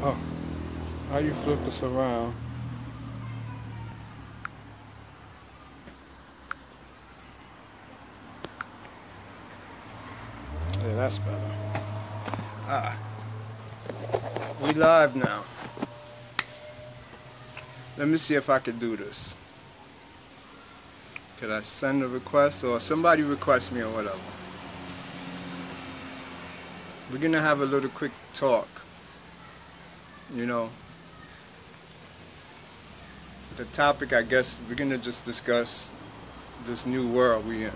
Oh, how you flip this around? Yeah, that's better. Ah, we live now. Let me see if I can do this. Could I send a request or somebody request me or whatever? We're gonna have a little quick talk. You know, the topic, I guess, we're gonna just discuss this new world we in.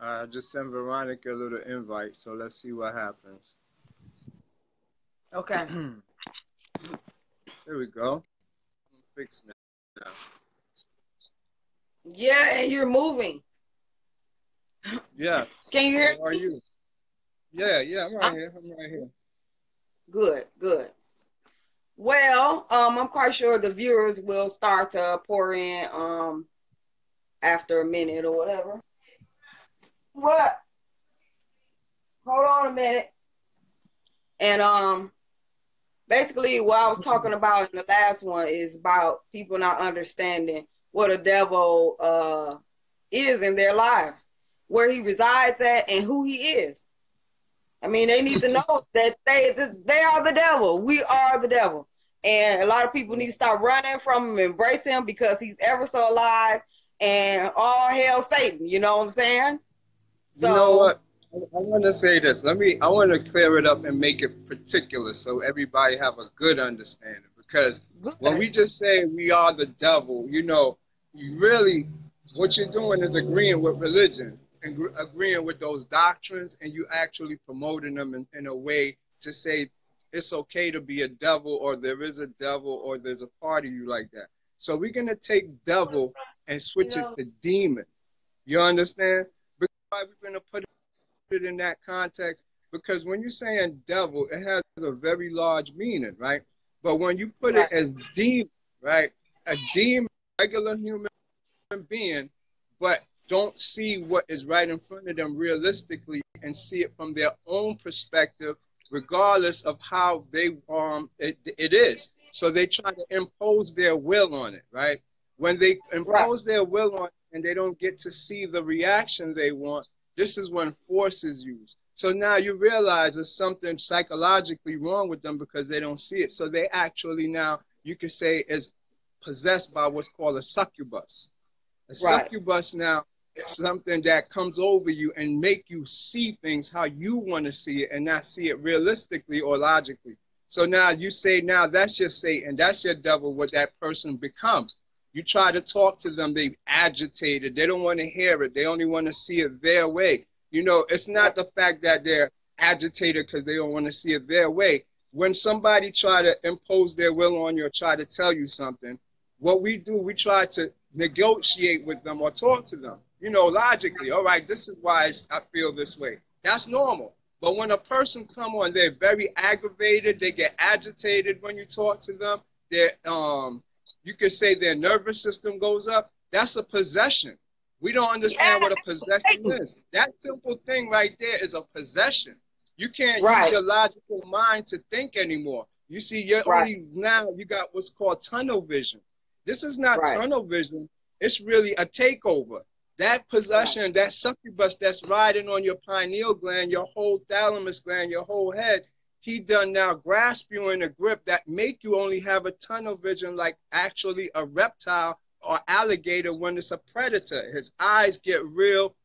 I just sent Veronica a little invite, so let's see what happens. Okay. There we go. I'm fixing it now. Yeah, and you're moving. Yes. Can you hear How are me? you? Yeah, yeah, I'm right I'm here. I'm right here. good, good. Well, I'm quite sure the viewers will start to pour in after a minute or whatever. What? Hold on a minute. And basically what I was talking about in the last one is about people not understanding what a devil is in their lives, where he resides at and who he is. I mean, they need to know that they are the devil. We are the devil. And a lot of people need to stop running from him, embrace him because he's ever so alive and all hail Satan. You know what I'm saying? You know So, what? I want to say this. I want to clear it up and make it particular so everybody have a good understanding. Because when good. we just say we are the devil, you really, what you're doing is agreeing with religion and agreeing with those doctrines, and you actually promoting them in a way to say it's okay to be a devil, or there is a devil, or there's a part of you like that. So we're going to take devil and You switch it know, to demon. You understand? Why we're going to put it in that context? Because when you're saying devil, it has a very large meaning, right? But when you put it right, as demon, right? A demon, regular human being, but don't see what is right in front of them realistically and see it from their own perspective, regardless of how it is. So they try to impose their will on it, right? When they right. impose their will on it and they don't get to see the reaction they want, this is when force is used. So now you realize there's something psychologically wrong with them because they don't see it. So they actually now, you could say, is possessed by what's called a succubus. A Right. succubus now is something that comes over you and make you see things how you want to see it and not see it realistically or logically. So now you say, now that's your Satan, that's your devil, what that person becomes. You try to talk to them, they agitated, they don't want to hear it, they only want to see it their way. It's not the fact that they're agitated because they don't want to see it their way. When somebody try to impose their will on you or try to tell you something, what we do, we try to negotiate with them or talk to them, logically. All right, this is why I feel this way. That's normal. But when a person come on, they're very aggravated. They get agitated when you talk to them. You could say their nervous system goes up. That's a possession. We don't Yeah, understand what a possession is. That simple thing right there is a possession. You can't use right, your logical mind to think anymore. You see, you're right, only now you got what's called tunnel vision. This is not right, tunnel vision. It's really a takeover. That right. possession, that succubus that's riding on your pineal gland, your whole thalamus gland, your whole head, he done now grasp you in a grip that make you only have a tunnel vision like actually a reptile or alligator when it's a predator. His eyes get real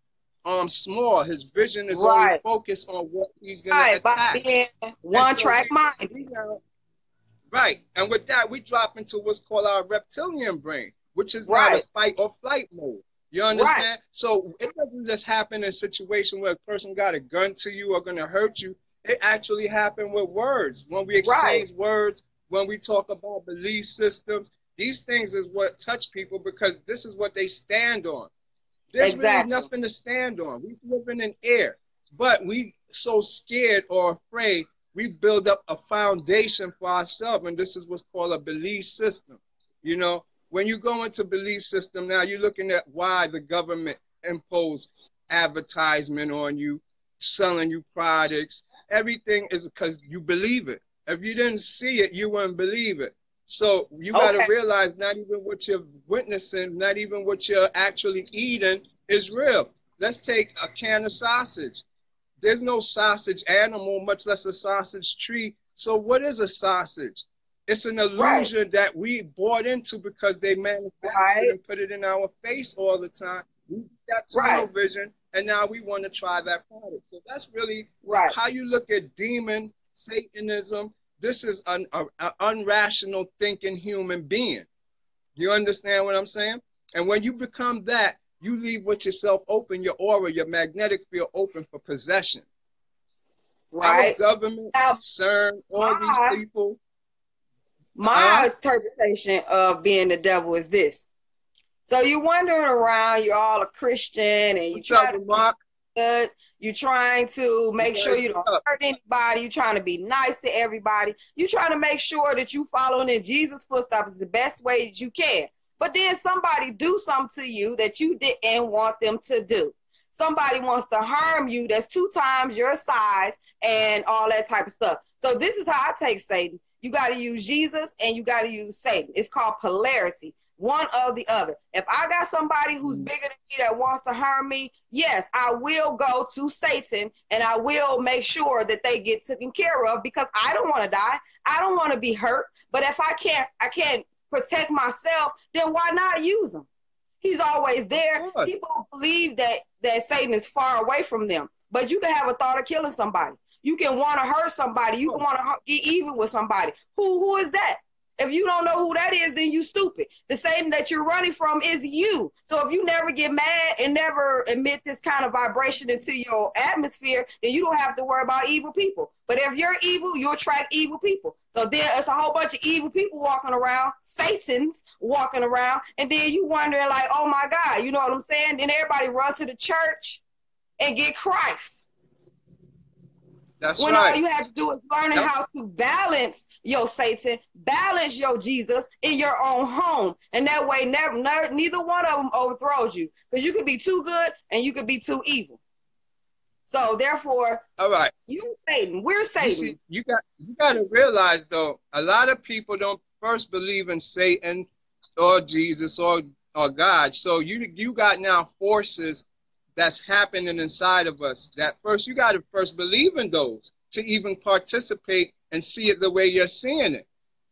small. His vision is only Right. focused on what he's gonna Right. By attack. being And one so track we mind. we now Right. And with that, we drop into what's called our reptilian brain, which is now the Right. fight or flight mode. You Right. understand? So it doesn't just happen in a situation where a person got a gun to you or going to hurt you. It actually happened with words. When we Right. exchange words, when we talk about belief systems, these things is what touch people because this is what they stand on. There's really Exactly. nothing to stand on. We live in air, but we so scared or afraid we build up a foundation for ourselves, and this is what's called a belief system. You know, when you go into belief system now, you're looking at why the government imposed advertisement on you, selling you products. Everything is because you believe it. If you didn't see it, you wouldn't believe it. So you got to Okay. realize not even what you're witnessing, not even what you're actually eating is real. Let's take a can of sausage. There's no sausage animal, much less a sausage tree. So what is a sausage? It's an Right. illusion that we bought into because they manufactured Right. and put it in our face all the time. We got tunnel Right. vision, and now we want to try that product. So that's really Right. how you look at demon, Satanism. This is an unrational thinking human being. You understand what I'm saying? And when you become that, you leave with yourself open, your aura, your magnetic field open for possession. Our Right. government, Now, CERN, all these my people, my interpretation of being the devil is this. So you're wandering around, you're all a Christian, and you're what's up, trying to be Mark? good. You're trying to make sure you don't Up? hurt anybody. You're trying to be nice to everybody. You're trying to make sure that you following in Jesus' footsteps the best way that you can. But then somebody do something to you that you didn't want them to do. Somebody wants to harm you that's 2 times your size and all that type of stuff. So this is how I take Satan. You got to use Jesus and you got to use Satan. It's called polarity, one or the other. If I got somebody who's bigger than me that wants to harm me, yes, I will go to Satan and I will make sure that they get taken care of because I don't want to die. I don't want to be hurt. But if I can't protect myself, then why not use him? He's always there. People believe that Satan is far away from them, but you can have a thought of killing somebody. You can want to hurt somebody. You can want to get even with somebody. Who is that? If you don't know who that is, then you stupid. The Satan that you're running from is you. So if you never get mad and never emit this kind of vibration into your atmosphere, then you don't have to worry about evil people. But if you're evil, you attract evil people. So then it's a whole bunch of evil people walking around, Satans walking around, and then you wondering like, oh my God, you know what I'm saying? Then everybody run to the church and get Christ. That's when right. All you have to do is learning how to balance your Satan, balance your Jesus in your own home. And that way, neither one of them overthrows you. Because you could be too good and you could be too evil. So therefore, all right, you Satan, we're Satan. You see, you got to realize though, a lot of people don't first believe in Satan or Jesus or God. So you got now forces that's happening inside of us that first you got to first believe in those to even participate and see it the way you're seeing it.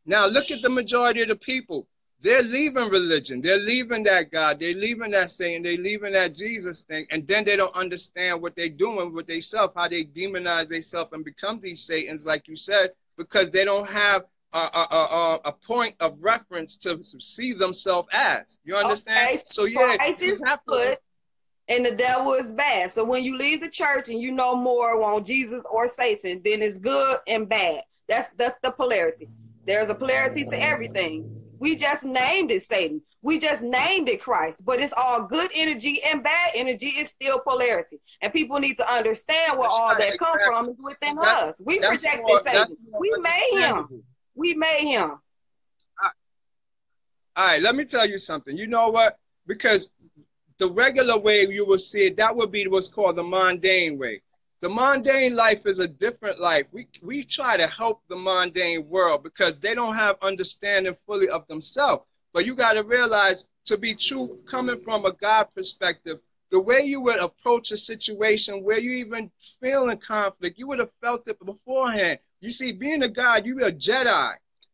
Now look at the majority of the people. They're leaving religion. They're leaving that God. They're leaving that Satan. They're leaving that Jesus thing. And then they don't understand what they're doing with themselves, how they demonize themselves and become these Satans, like you said, because they don't have a point of reference to see themselves as. You understand? Okay, so yeah, Christ you is have good to. and the devil is bad. So when you leave the church and you know more on Jesus or Satan, then it's good and bad. That's the polarity. There's a polarity to everything. We just named it Satan. We just named it Christ, but it's all good energy and bad energy is still polarity. And people need to understand where all that come from is within us. We projected Satan. We made him. We made him. All right, let me tell you something. You know what? Because the regular way you will see it, that would be what's called the mundane way. The mundane life is a different life. We try to help the mundane world because they don't have understanding fully of themselves. But you got to realize, to be true, coming from a God perspective, the way you would approach a situation where you even feel in conflict, you would have felt it beforehand. You see, being a God, you're a Jedi.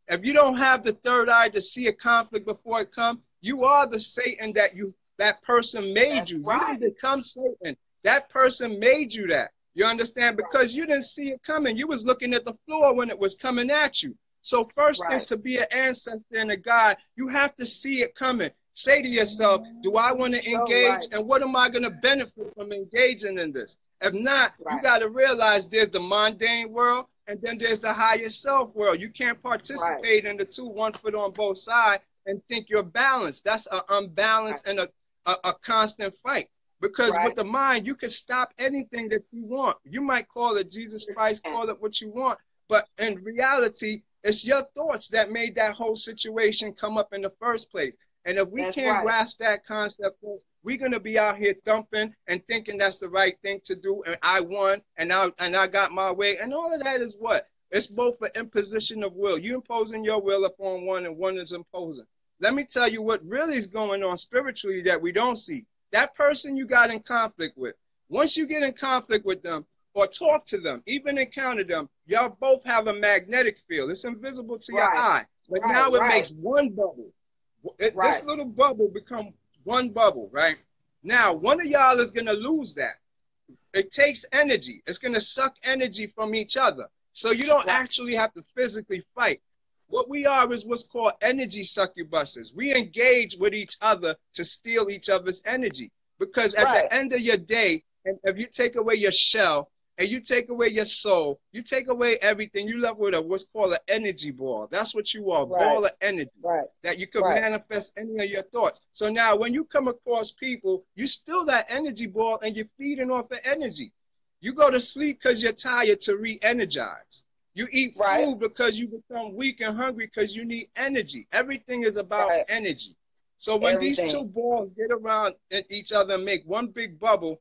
If you don't have the third eye to see a conflict before it comes, you are the Satan that person made you. Right. You didn't become Satan. That person made you that. You understand? Because you didn't see it coming. You was looking at the floor when it was coming at you. So first thing, to be an ancestor and a God, you have to see it coming. Say to yourself, do I want to engage? And what am I going to benefit from engaging in this? If not, you got to realize there's the mundane world and then there's the higher self world. You can't participate in the two, 1 foot on both sides, and think you're balanced. That's an unbalanced and a constant fight. Because with the mind, you can stop anything that you want. You might call it Jesus Christ, call it what you want. But in reality, it's your thoughts that made that whole situation come up in the first place. And if we That's can't right. grasp that concept, we're gonna be out here thumping and thinking that's the right thing to do, and I won, and I got my way, and all of that is what? It's both an imposition of will. You imposing your will upon one, and one is imposing. Let me tell you what really is going on spiritually that we don't see. That person you got in conflict with, once you get in conflict with them or talk to them, even encounter them, y'all both have a magnetic field. It's invisible to your Right. eye, but Right. now it Right. makes one bubble. This Right. little bubble become one bubble, right? Now, one of y'all is going to lose that. It takes energy. It's going to suck energy from each other. So you don't Right. actually have to physically fight. What we are is what's called energy succubuses. We engage with each other to steal each other's energy. Because at Right. the end of your day, and if you take away your shell and you take away your soul, you take away everything, you left with a what's called an energy ball. That's what you are, a Right. ball of energy Right. that you could Right. manifest any of your thoughts. So now when you come across people, you still that energy ball and you're feeding off the energy. You go to sleep because you're tired to re-energize. You eat Right. food because you become weak and hungry because you need energy. Everything is about Right. energy. So when these Everything. two balls get around each other and make one big bubble,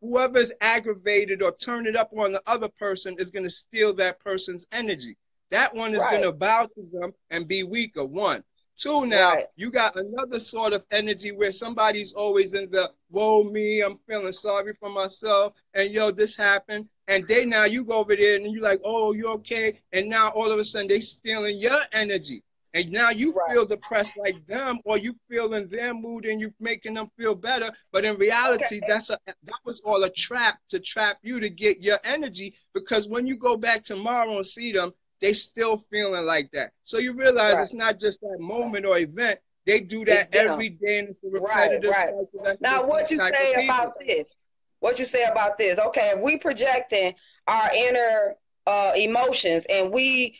whoever's aggravated or turn it up on the other person is going to steal that person's energy. That one is going Right. to bow to them and be weaker. One. Two, now Right. you got another sort of energy where somebody's always in the woe me, I'm feeling sorry for myself, and yo, this happened. And they now you go over there and you're like, oh, you okay? And now all of a sudden they stealing your energy. And now you Right. feel depressed like them, or you feel in their mood and you making them feel better. But in Okay. reality, that was all a trap to trap you to get your energy. Because when you go back tomorrow and see them, they still feeling like that. So you realize Right. it's not just that moment or event. They do It's that them. every day, and it's a Right. repetitive Right. cycle. That's Now, just what these you type of say people. about this? What you say about this? Okay, if we projecting our inner emotions and we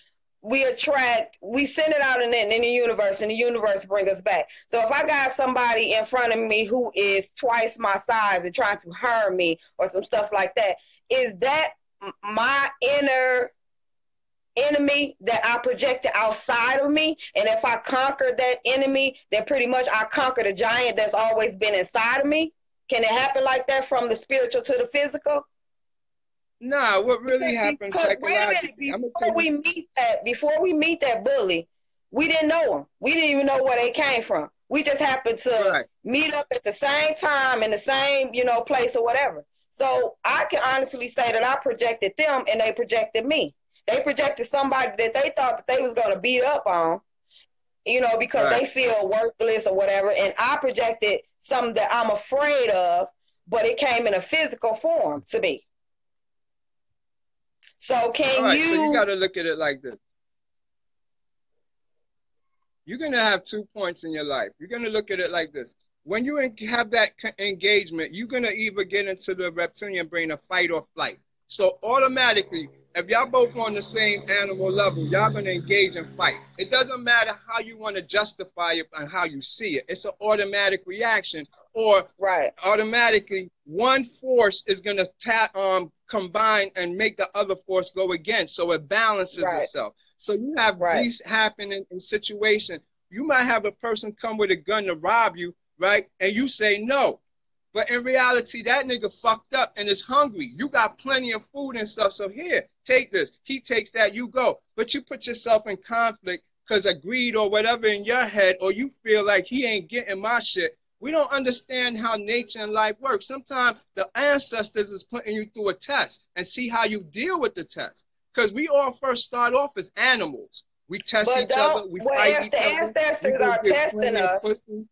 attract, we send it out in the universe, and the universe bring us back. So if I got somebody in front of me who is twice my size and trying to harm me or some stuff like that, is that my inner enemy that I projected outside of me? And if I conquer that enemy, then pretty much I conquer the giant that's always been inside of me? Can it happen like that from the spiritual to the physical? Nah, what really happens Because wait a minute, psychologically? I'm gonna tell you. before we meet that bully, we didn't know him. We didn't even know where they came from. We just happened to Right. meet up at the same time in the same, place or whatever. So I can honestly say that I projected them and they projected me. They projected somebody that they thought that they was gonna beat up on, because Right. they feel worthless or whatever. And I projected something that I'm afraid of, but it came in a physical form to me. So All can right. So you got you to look at it like this. You're going to have 2 points in your life. You're going to look at it like this. When you have that engagement, you're going to either get into the reptilian brain of fight or flight. So automatically, if y'all both on the same animal level, y'all going to engage and fight. It doesn't matter how you want to justify it and how you see it. It's an automatic reaction. Or right, automatically, one force is going to combine and make the other force go against. So it balances right, itself. So you have right, these happening in situations. You might have a person come with a gun to rob you, right? And you say no. But in reality, that nigga fucked up and is hungry. You got plenty of food and stuff. So here, take this. He takes that, you go. But you put yourself in conflict because of greed or whatever in your head, or you feel like he ain't getting my shit. We don't understand how nature and life works. Sometimes the ancestors is putting you through a test and see how you deal with the test. Because we all first start off as animals. We test but each don't. other. We Well, fight if each the other. We ancestors go are get testing plenty of us, pussy.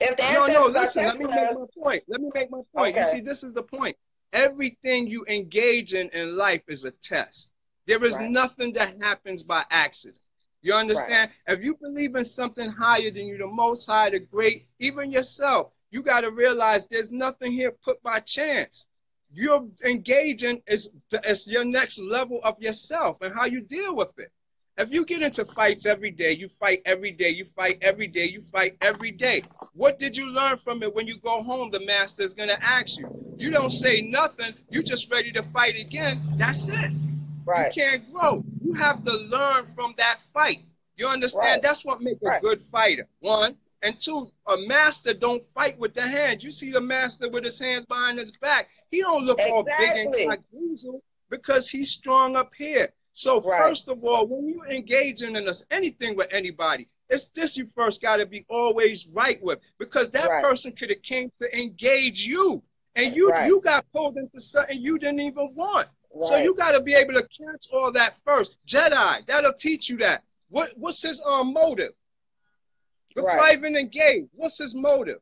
if the No, no, ancestors are listen, let me testing make us, my point. Let me make my point. You okay, see, this is the point. Everything you engage in life is a test. There is right, nothing that happens by accident. You right, understand? If you believe in something higher than you, the most high, the great, even yourself, you got to realize there's nothing here put by chance. You're engaging is your next level of yourself and how you deal with it. If you get into fights every day, you fight every day, you fight every day, you fight every day. What did you learn from it when you go home? The master is going to ask you. You don't say nothing. You just ready to fight again. That's it. You Right. can't grow. You have to learn from that fight. You understand? Right. That's what makes a Right. good fighter. One. And two, a master don't fight with the hands. You see the master with his hands behind his back. He don't look all big and Exactly. quadruple because he's strong up here. So Right. first of all, when you engage in anything with anybody, it's this you first got to be always right with, because that Right. person could have came to engage you, and Right. you got pulled into something you didn't even want. So Right. you got to be able to catch all that first. Jedi, that'll teach you that. What's his motive? Before Right. I even engage, what's his motive?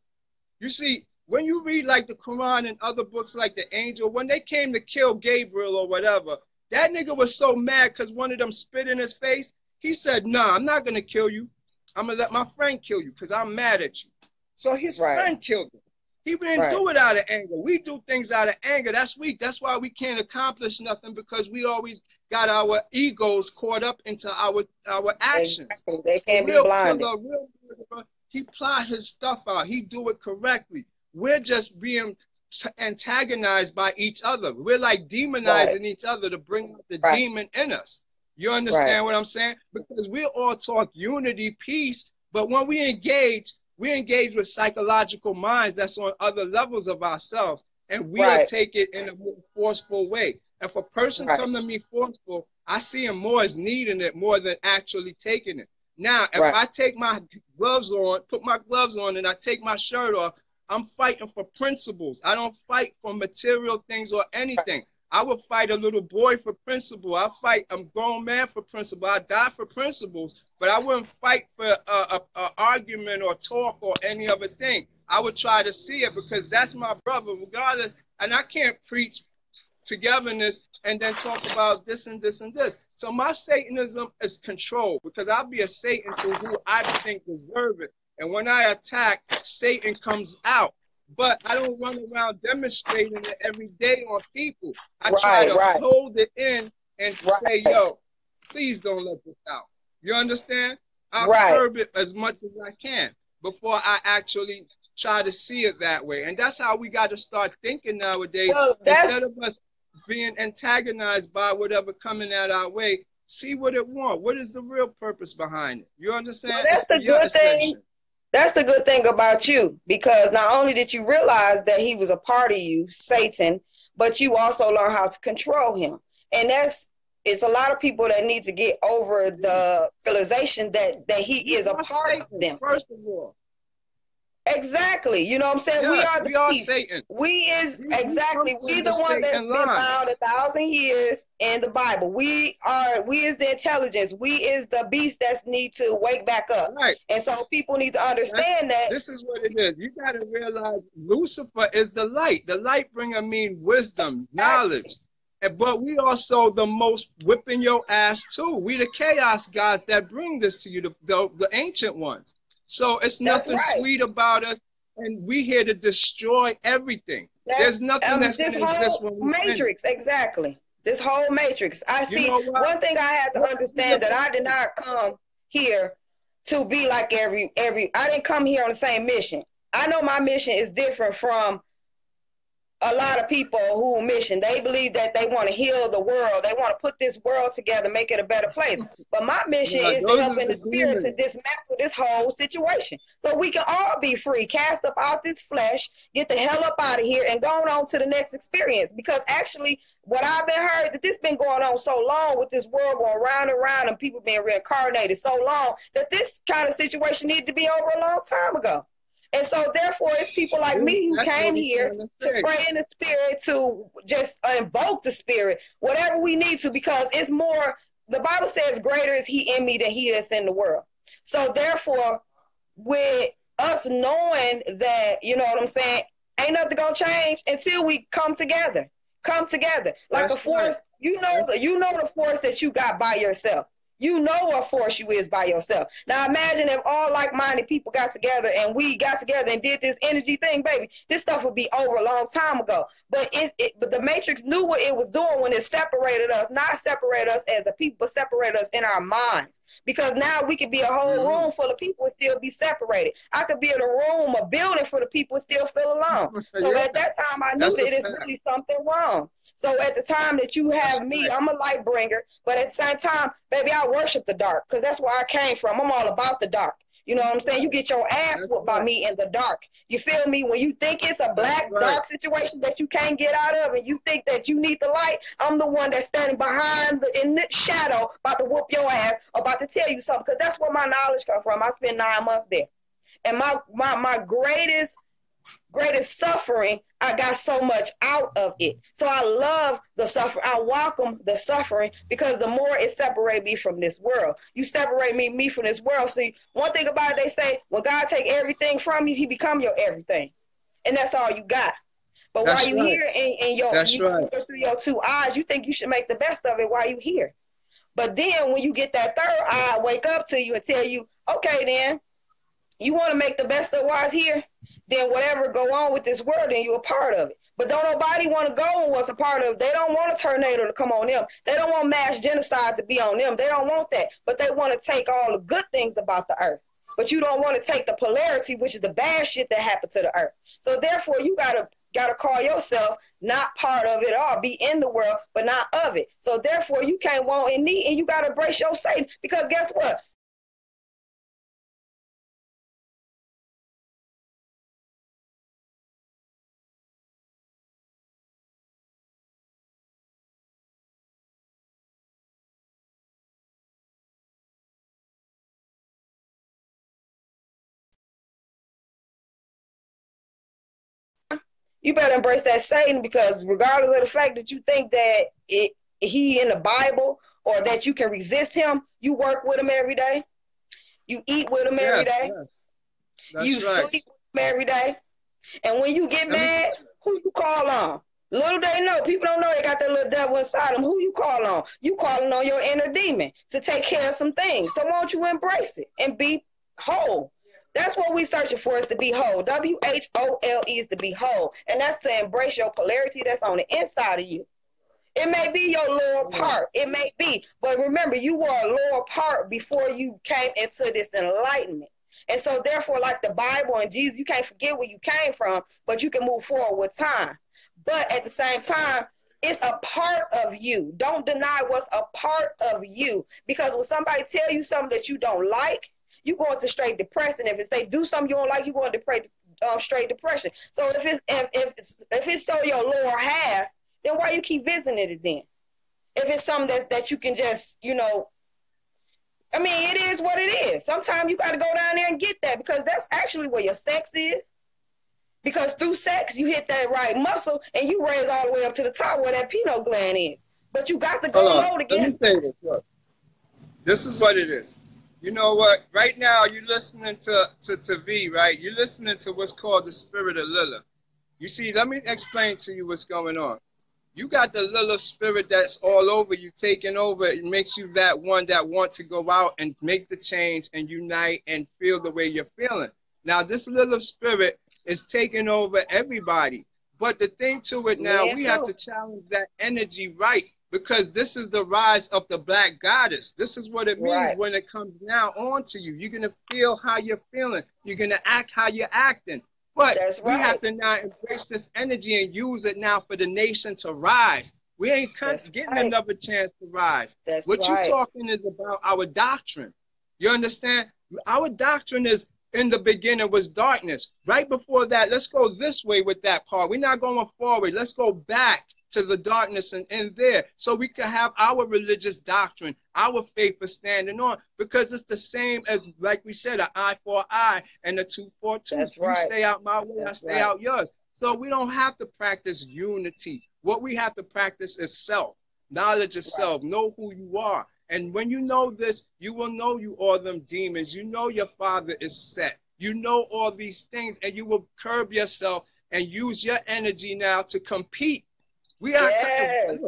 You see, when you read like the Quran and other books like the Angel, when they came to kill Gabriel or whatever, that nigga was so mad because one of them spit in his face. He said, "Nah, I'm not gonna kill you. I'm gonna let my friend kill you because I'm mad at you." So his Right. friend killed him. He didn't Right. do it out of anger. We do things out of anger. That's weak. That's why we can't accomplish nothing, because we always got our egos caught up into our actions. Exactly. They A can't be real blinded. killer, a real murderer, he plot his stuff out. He do it correctly. We're just being antagonized by each other. We're like Right. demonizing each other to bring out the Right. demon in us. You Right. understand what I'm saying? Because we all talk unity, peace, but when we engage with psychological minds that's on other levels of ourselves, and we'll Right. take it in a more forceful way. If a person Right. come to me forceful, I see him more as needing it more than actually taking it. Now, if Right. I take my gloves on, put my gloves on, and I take my shirt off, I'm fighting for principles. I don't fight for material things or anything. I would fight a little boy for principle. I fight a grown man for principle. I die for principles, but I wouldn't fight for a argument or talk or any other thing. I would try to see it because that's my brother, regardless. And I can't preach togetherness and then talk about this and this and this. So my Satanism is control, because I'll be a Satan to who I think deserve it. And when I attack, Satan comes out. But I don't run around demonstrating it every day on people. I try Right. to Right. hold it in and say, Right. yo, please don't let this out. You understand? I Right. curb it as much as I can before I actually try to see it that way. And that's how we got to start thinking nowadays. Well, that's Instead of us being antagonized by whatever coming at our way, see what it wants. What is the real purpose behind it? You well, understand? It's that's for the your good thing. ascension. That's the good thing about you, because not only did you realize that he was a part of you, Satan, but you also learn how to control him. And it's a lot of people that need to get over the realization that he We is a are part of Satan, them. first of all. Exactly. You know what I'm saying? We Yes, are the we are peace. Satan. We is We come exactly, we from the the ones that's Satan been line. bound 1,000 years in the Bible. We is the intelligence. We is the beast that need to wake back up. Right. And so people need to understand that. This is what it is. You got to realize Lucifer is the light. The light bringer means wisdom, knowledge. But we also the most whipping your ass too. We the chaos guys that bring this to you, the ancient ones. So it's That's nothing right. sweet about us, and we here to destroy everything. That There's nothing that's this going to exist whole when we finish. matrix, exactly. This whole matrix. I You see know what? one thing I had to What is understand, the that I did best not come here to be like every I didn't come here on the same mission. I know my mission is different from a lot of people who mission. They believe that they want to heal the world. They want to put this world together, make it a better place. But my mission Now, is to those help is in the the spirit to demons. dismantle this whole situation. So we can all be free, cast up out this flesh, get the hell up out of here, and go on to the next experience. Because actually, what I've been heard, that this been going on so long with this world going round and round and people being reincarnated so long, that this kind of situation needed to be over a long time ago. And so therefore it's people like me who That's what came we're here trying to to say. pray in the spirit, to just invoke the spirit, whatever we need to, because it's more, the Bible says greater is he in me than he that's in the world. So therefore, with us knowing that, you know what I'm saying, ain't nothing gonna change until we come together. Come together. Like a That's right. force, you know the force that you got by yourself. You know what force you is by yourself. Now imagine if all like-minded people got together and we got together and did this energy thing, baby. This stuff would be over a long time ago. But but the Matrix knew what it was doing when it separated us, not separate us as a people, but separate us in our minds. because now we could be a whole room full of people and still be separated. I could be in a room, a building full of people and still feel alone. So Yeah, at that time, I knew that's a that it's fact. really something wrong. So at the time that you That's have me, right. I'm a light bringer, but at the same time, baby, I worship the dark because that's where I came from. I'm all about the dark. You know what I'm saying? You get your ass That's whooped by right. me in the dark. You feel me? When you think it's a That's black, right. dark situation that you can't get out of and you think that you need the light, I'm the one that's standing behind in the shadow about to whoop your ass, about to tell you something, because that's where my knowledge comes from. I spent 9 months there. And my greatest suffering, I got so much out of it. So I love the suffering. I welcome the suffering because the more it separates me from this world. You separate me from this world. See, one thing about it, they say, when God take everything from you, he become your everything. And that's all you got. But while That's you right. here and That's you right. through your 2 eyes, you think you should make the best of it while you here. But then when you get that third eye, wake up to you and tell you, okay, then you want to make the best of what's here, then whatever go on with this world, then you're a part of it. But don't nobody want to go on what's a part of it. They don't want a tornado to come on them. They don't want mass genocide to be on them. They don't want that. But they want to take all the good things about the earth. But you don't want to take the polarity, which is the bad shit that happened to the earth. So therefore, you gotta call yourself not part of it all. Be in the world, but not of it. So therefore, you can't want and need, and you gotta embrace your Satan. Because guess what? You better embrace that Satan, because regardless of the fact that you think that he in the Bible or that you can resist him, you work with him every day. You eat with him every Yes, day. yes. That's You right. sleep with him every day. And when you get Let me mad, who you call on? Little they know. People don't know they got that little devil inside them. Who you call on? You calling on your inner demon to take care of some things. So won't you embrace it and be whole? That's what we searching for, is to be whole. WHOLE is to be whole. And that's to embrace your polarity that's on the inside of you. It may be your lower part. It may be. But remember, you were a lower part before you came into this enlightenment. And so therefore, like the Bible and Jesus, you can't forget where you came from, but you can move forward with time. But at the same time, it's a part of you. Don't deny what's a part of you. Because when somebody tell you something that you don't like, you go into straight depression. If they do something you don't like, you go into straight depression. So if it's so your lower half, then why you keep visiting it then? If it's something that you can just, I mean, it is what it is. Sometimes you got to go down there and get that, because that's actually where your sex is. Because through sex, you hit that right muscle and you raise all the way up to the top where that pineal gland is. But you got to go hold on. low to Let get. me say this. Look, this is what it is. You know what? Right now, you're listening to V, right? You're listening to what's called the spirit of Lilith. You see, let me explain to you what's going on. You got the Lilith spirit that's all over you, taking over. It makes you that one that wants to go out and make the change and unite and feel the way you're feeling. Now, this Lilith spirit is taking over everybody. But the thing to it now, Man, we have too. to challenge that energy, right? Because this is the rise of the black goddess. This is what it means Right. when it comes now onto you. You're going to feel how you're feeling. You're going to act how you're acting. But That's we have right. to now embrace this energy and use it now for the nation to rise. We ain't That's getting right. another chance to rise. That's What you right. talking is about our doctrine. You understand? Our doctrine is, in the beginning was darkness. Right before that, let's go this way with that part. We're not going forward. Let's go back to the darkness and in there, so we can have our religious doctrine, our faith for standing on, because it's the same as, like we said, an eye for an eye and a tooth for a tooth. That's You right. stay out my way, I That's stay right. out yours. So we don't have to practice unity. What we have to practice is self, knowledge of Right. self, know who you are. And when you know this, you will know you are them demons. You know your father is set. You know all these things, and you will curb yourself and use your energy now to compete. We are. Yes.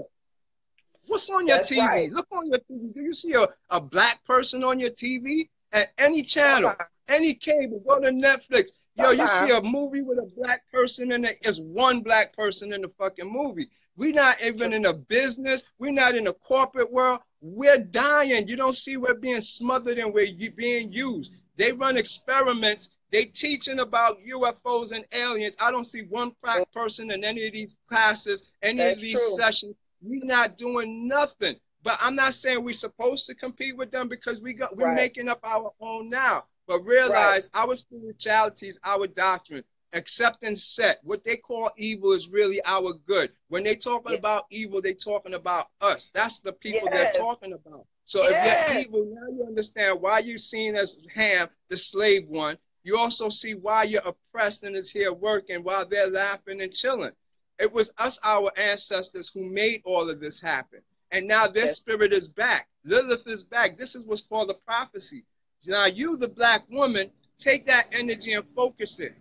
What's on your That's right. TV? Look on your TV. Do you see a black person on your TV? At any channel, Sometimes. any cable, go to Netflix. Yo, you see Sometimes. a movie with a black person in it, it's one black person in the fucking movie. We're not even True. in a business. We're not in a corporate world. We're dying. You don't see we're being smothered and we're being used. They run experiments. They teaching about UFOs and aliens. I don't see one person in any of these classes, any of That's these true. sessions. We're not doing nothing. But I'm not saying we're supposed to compete with them because we're Right. making up our own now. But Right. realize our spirituality is our doctrine. Accept and set. What they call evil is really our good. When they talking Yeah. about evil, they talking about us. That's the people they're Yes. talking about. So if you're Yes. evil, now you understand why you're seen as Ham, the slave one. You also see why you're oppressed and is here working while they're laughing and chilling. It was us, our ancestors, who made all of this happen. And now their Yes. spirit is back. Lilith is back. This is what's called a prophecy. Now you, the black woman, take that energy and focus it.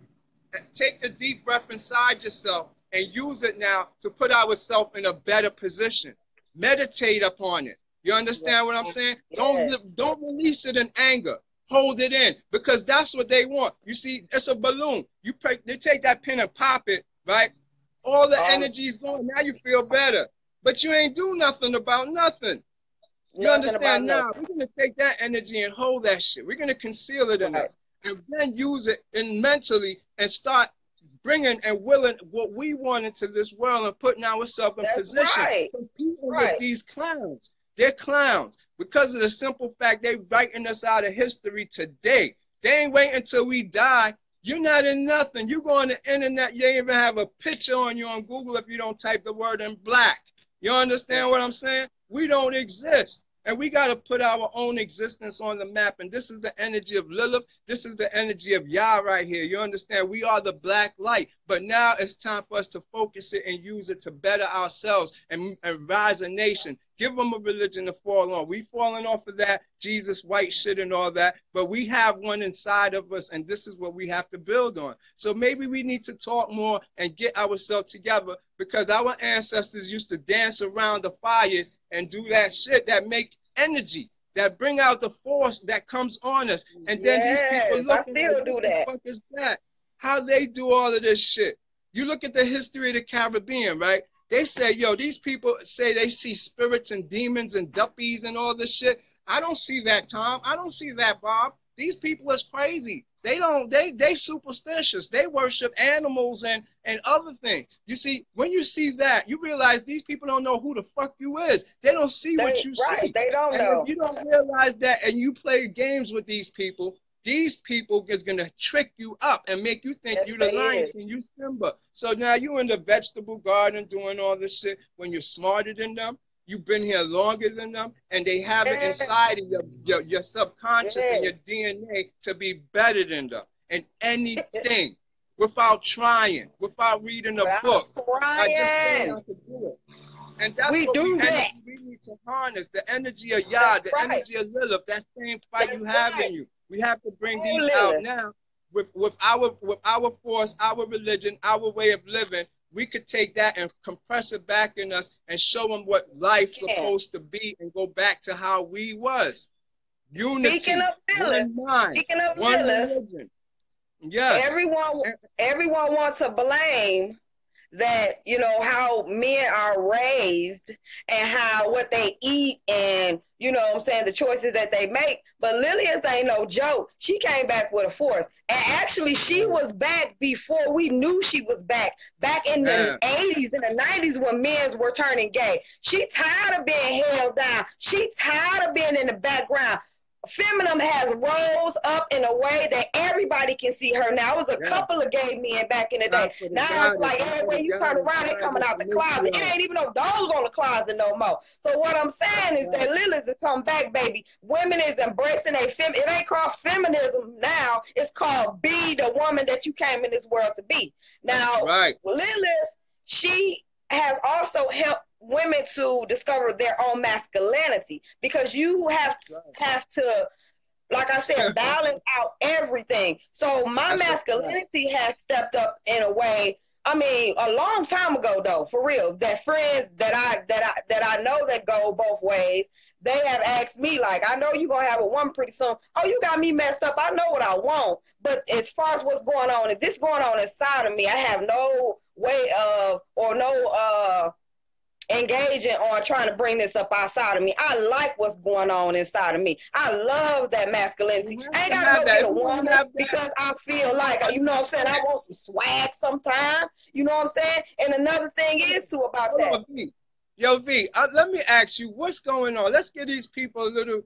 Take the deep breath inside yourself and use it now to put ourselves in a better position. Meditate upon it. You understand what I'm saying? Yes. Don't release it in anger. Hold it in because that's what they want. You see, it's a balloon. They take that pin and pop it, right? All the All energy is gone. Now you feel better, but you ain't do nothing about nothing. You nothing about understand now? nothing. We're gonna take that energy and hold that shit. We're gonna conceal it in Right. us, and then use it in mentally and start bringing and willing what we want into this world and putting ourselves in That's position, right. competing with Right. these clowns. They're clowns because of the simple fact they writing us out of history today. They ain't waiting until we die. You're not in nothing. You go on the internet, you ain't even have a picture on you on Google if you don't type the word in black. You understand what I'm saying? We don't exist. And we got to put our own existence on the map. And this is the energy of Lilith. This is the energy of Yah right here. You understand? We are the black light. But now it's time for us to focus it and use it to better ourselves and rise a nation. Give them a religion to fall on. We falling off of that Jesus white shit and all that. But we have one inside of us. And this is what we have to build on. So maybe we need to talk more and get ourselves together because our ancestors used to dance around the fires and do that shit that make energy, that bring out the force that comes on us. And then these people Yes. I looking like, still what do the that. fuck is that? How they do all of this shit? You look at the history of the Caribbean, right? They say, yo, these people say they see spirits and demons and duppies and all this shit. I don't see that, Tom. I don't see that, Bob. These people is crazy. They superstitious. They worship animals and other things. You see, when you see that, you realize these people don't know who the fuck you is. They don't see what They you right. see. They don't And if know. you don't realize that and you play games with these people is gonna trick you up and make you think Yes, you the they Lion is. King, you Simba. So now you in the vegetable garden doing all this shit when you're smarter than them. You've been here longer than them, and they have it Yes. inside of your subconscious and your Yes. DNA to be better than them in anything without trying, without reading a Without book, by just saying crying. I could do it. And that's We what do that. we need to harness the energy of That's Yah, the right. energy of Lilith, that same fight you That's have right. in you. We have to bring Oh, these out Lily. now with our force, our religion, our way of living. We could take that and compress it back in us and show them what life's Yeah. supposed to be and go back to how we was. Speaking Unity, of Lilith, one mind, speaking of one Lilith, religion. Yes. everyone everyone wants to blame that, how men are raised and how what they eat and, what I'm saying, the choices that they make. But Lillian ain't no joke. She came back with a force. And actually, she was back before we knew she was back in the Yeah. 80s and the 90s when men were turning gay. She tired of being held down. She tired of being in the background. Feminism has rose up in a way that everybody can see her now. It was a Yeah. couple of gay men back in the day. Time for the Now it's goddess. like Time for everywhere the you turn goddess. around, they Time coming for out the the closet. It matriarch. ain't even no doors on the closet no more. So what I'm saying is Right. that Lilith is come back, baby. Women is embracing it ain't called feminism now. It's called be the woman that you came in this world to be. That's Now, right. Lilith, she has also helped women to discover their own masculinity because you have to, like I said, balance out everything. So my That's a fact. masculinity has stepped up in a way. I mean, a long time ago, though, for real. That friends that I know that go both ways, they have asked me, like, I know you're gonna have a woman pretty soon. Oh, you got me messed up. I know what I want, but as far as what's going on, if this going on inside of me, I have no way of or no engaging on trying to bring this up outside of me. I like what's going on inside of me. I love that masculinity. I ain't gotta go get a woman because I feel like, you know what I'm saying, I want some swag sometime. You know what I'm saying? And another thing is too about that. Yo, V, let me ask you, what's going on? Let's give these people a little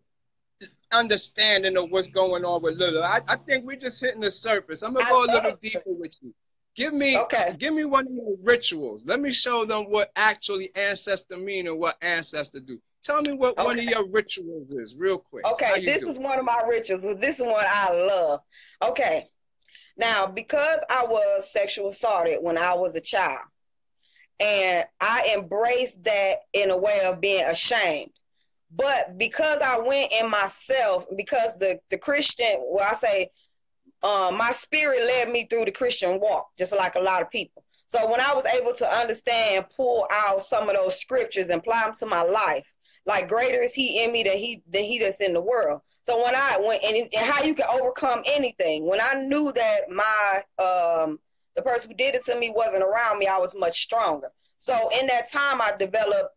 understanding of what's going on with Little. I think we're just hitting the surface. I'm gonna go a little deeper with you. Give me one of your rituals. Let me show them what actually ancestor mean and what ancestor do. Tell me what one of your rituals is, real quick. Okay, this is one of my rituals. This is one I love. Okay, now because I was sexual assaulted when I was a child, and I embraced that in a way of being ashamed. But because I went in myself, because the Christian, well, I say, my spirit led me through the Christian walk, just like a lot of people. So when I was able to understand, pull out some of those scriptures and apply them to my life, like greater is he in me than he that's in the world. So when I went and how you can overcome anything, when I knew that my the person who did it to me wasn't around me, I was much stronger. So in that time, I developed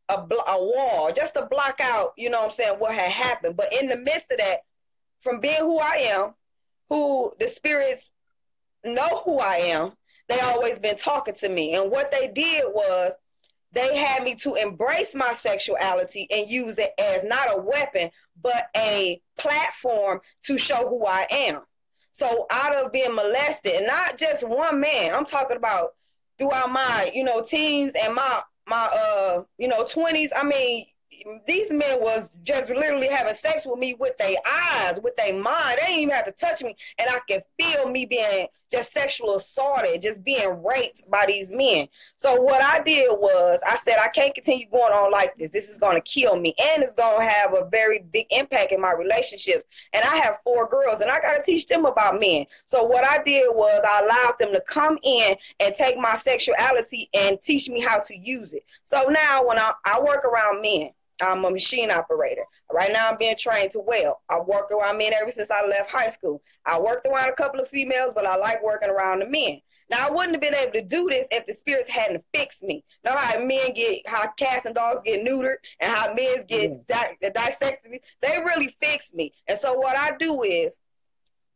a wall just to block out, you know what I'm saying, what had happened. But in the midst of that, from being who I am, who the spirits know who I am, they always been talking to me. And what they did was they had me to embrace my sexuality and use it as not a weapon, but a platform to show who I am. So out of being molested, and not just one man, I'm talking about throughout my, teens and my 20s. I mean, these men was just literally having sex with me with their eyes, with their mind. They didn't even have to touch me, and I could feel me being just sexual assaulted, just being raped by these men. So what I did was I said, I can't continue going on like this. This is going to kill me, and it's going to have a very big impact in my relationships. And I have 4 girls, and I got to teach them about men. So what I did was I allowed them to come in and take my sexuality and teach me how to use it. So now when I work around men, I'm a machine operator. Right now I'm being trained to weld. I worked around men ever since I left high school. I worked around a couple of females, but I like working around the men. Now, I wouldn't have been able to do this if the spirits hadn't fixed me. Know how cats and dogs get neutered and how men get dissected. They really fixed me. And so what I do is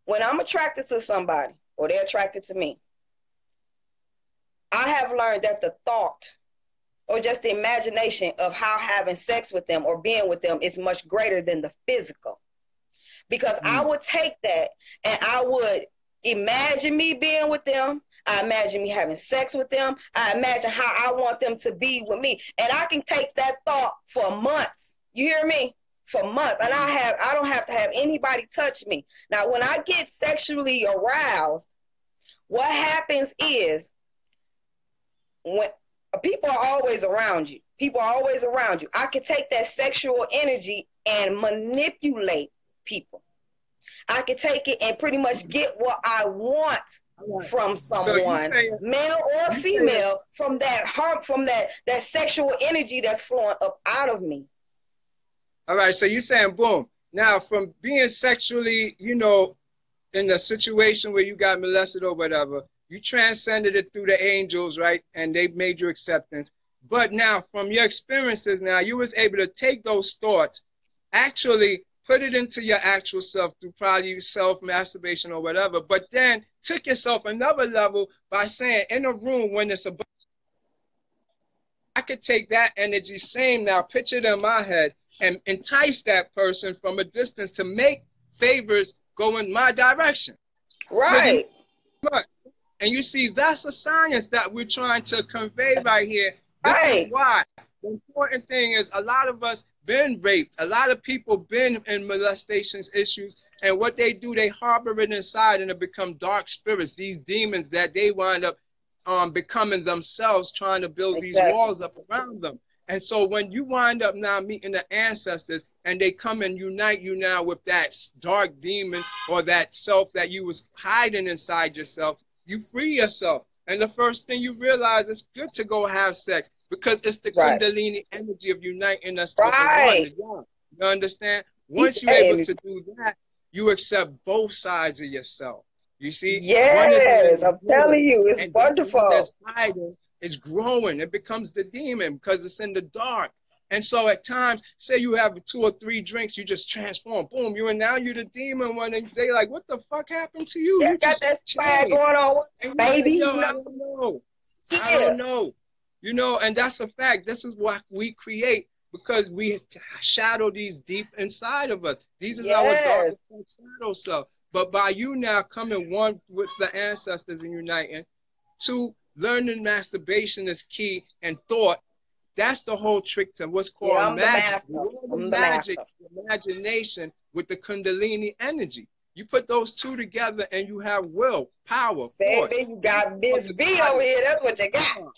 when I'm attracted to somebody or they're attracted to me, I have learned that the thought or just the imagination of how having sex with them or being with them is much greater than the physical. Because I would take that and I would imagine me being with them. I imagine me having sex with them. I imagine how I want them to be with me. And I can take that thought for months. You hear me? For months. And I don't have to have anybody touch me. Now, when I get sexually aroused, what happens is when people are always around you. People are always around you. I can take that sexual energy and manipulate people. I can take it and pretty much get what I want from someone, male or female, from that sexual energy that's flowing up out of me. All right, so you're saying, boom. Now, from being sexually, in a situation where you got molested or whatever, you transcended it through the angels, right? And they made your acceptance. But now, from your experiences now, you was able to take those thoughts, actually put it into your actual self through probably self-masturbation or whatever, but then took yourself another level by saying, in a room when it's about, I could take that energy, same now, picture it in my head, and entice that person from a distance to make favors go in my direction. Right. And you see, that's a science that we're trying to convey right here. This is why. The important thing is a lot of us been raped. A lot of people been in molestations issues. And what they do, they harbor it inside and it become dark spirits, these demons that they wind up becoming themselves, trying to build these walls up around them. And so when you wind up now meeting the ancestors and they come and unite you now with that dark demon or that self that you was hiding inside yourself, you free yourself. And the first thing you realize is good to go have sex because it's the Kundalini energy of uniting us with the one. You understand? Once you're able to do that, you accept both sides of yourself. You see? Yes, I'm telling you, it's wonderful. That's hiding, It's growing. It becomes the demon because it's in the dark. And so at times, say you have 2 or 3 drinks, you just transform. Boom, now you're the demon one. And they like, what the fuck happened to you? Yeah, You got just that fire changed. going on, And you say, baby. yo, You I know? don't know. I Yeah. don't know. And that's a fact. This is what we create because we shadow these deep inside of us. These is our Yes. darkest shadow self. But by you now coming one with the ancestors and uniting, 2, learning masturbation is key and thought. That's the whole trick to what's Yeah, called I'm the magic. master. The I'm the magic, master. the imagination with the Kundalini energy. You put those 2 together and you have will, power, force. Baby, you got Miss B over here. That's what you got.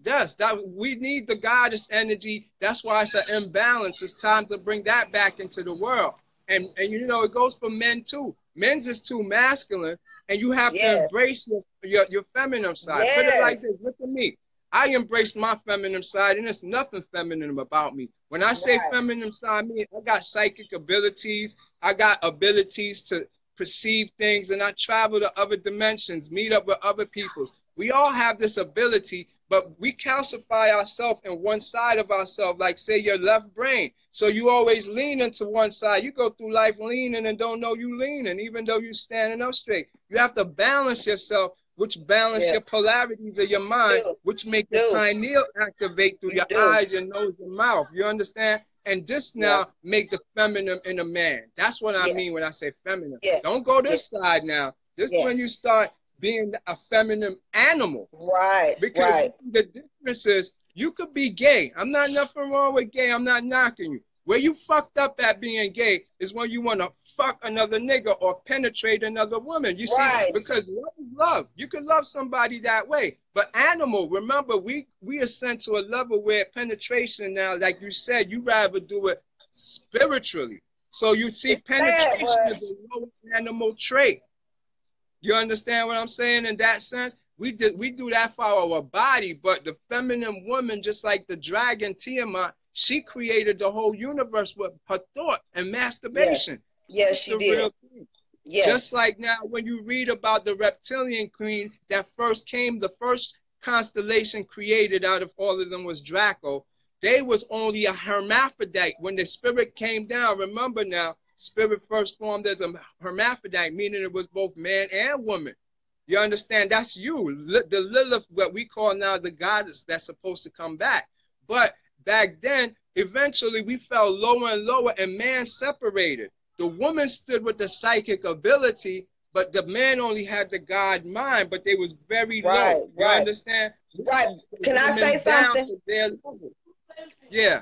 Yes, we need the goddess energy. That's why it's an imbalance. It's time to bring that back into the world. And it goes for men too. Men's is too masculine, and you have to embrace your feminine side. Yes. Put it like this. Look at me. I embrace my feminine side, and there's nothing feminine about me. When I say feminine side, I got psychic abilities. I got abilities to perceive things, and I travel to other dimensions, meet up with other people. We all have this ability, but we calcify ourselves in one side of ourselves, like say your left brain. So you always lean into one side. You go through life leaning and don't know you leaning, even though you're standing up straight. You have to balance yourself, which balance your polarities of your mind, which make your pineal activate through your eyes, your nose, your mouth. You understand? And this now make the feminine in a man. That's what I mean when I say feminine. Don't go this side now. This when you start being a feminine animal. Right. Because the difference is you could be gay. I'm not nothing wrong with gay. I'm not knocking you. Where you fucked up at being gay is when you want to fuck another nigga or penetrate another woman. You see, because love is love. You can love somebody that way. But animal, remember, we ascend to a level where penetration now, like you said, you rather do it spiritually. So you see, penetration is a low animal trait. You understand what I'm saying in that sense? We do that for our body, but the feminine woman, just like the dragon Tiamat, she created the whole universe with her thought and masturbation. Yes, she did. Real thing. Yes. Just like now, when you read about the reptilian queen that first came, the first constellation created out of all of them was Draco. They was only a hermaphrodite. When the spirit came down, remember now, spirit first formed as a hermaphrodite, meaning it was both man and woman. You understand? That's you. The Lilith, what we call now the goddess that's supposed to come back. But back then, eventually we fell lower and lower and man separated. The woman stood with the psychic ability, but the man only had the God mind, but they was very low. You understand? Right. Can I say something? Yeah.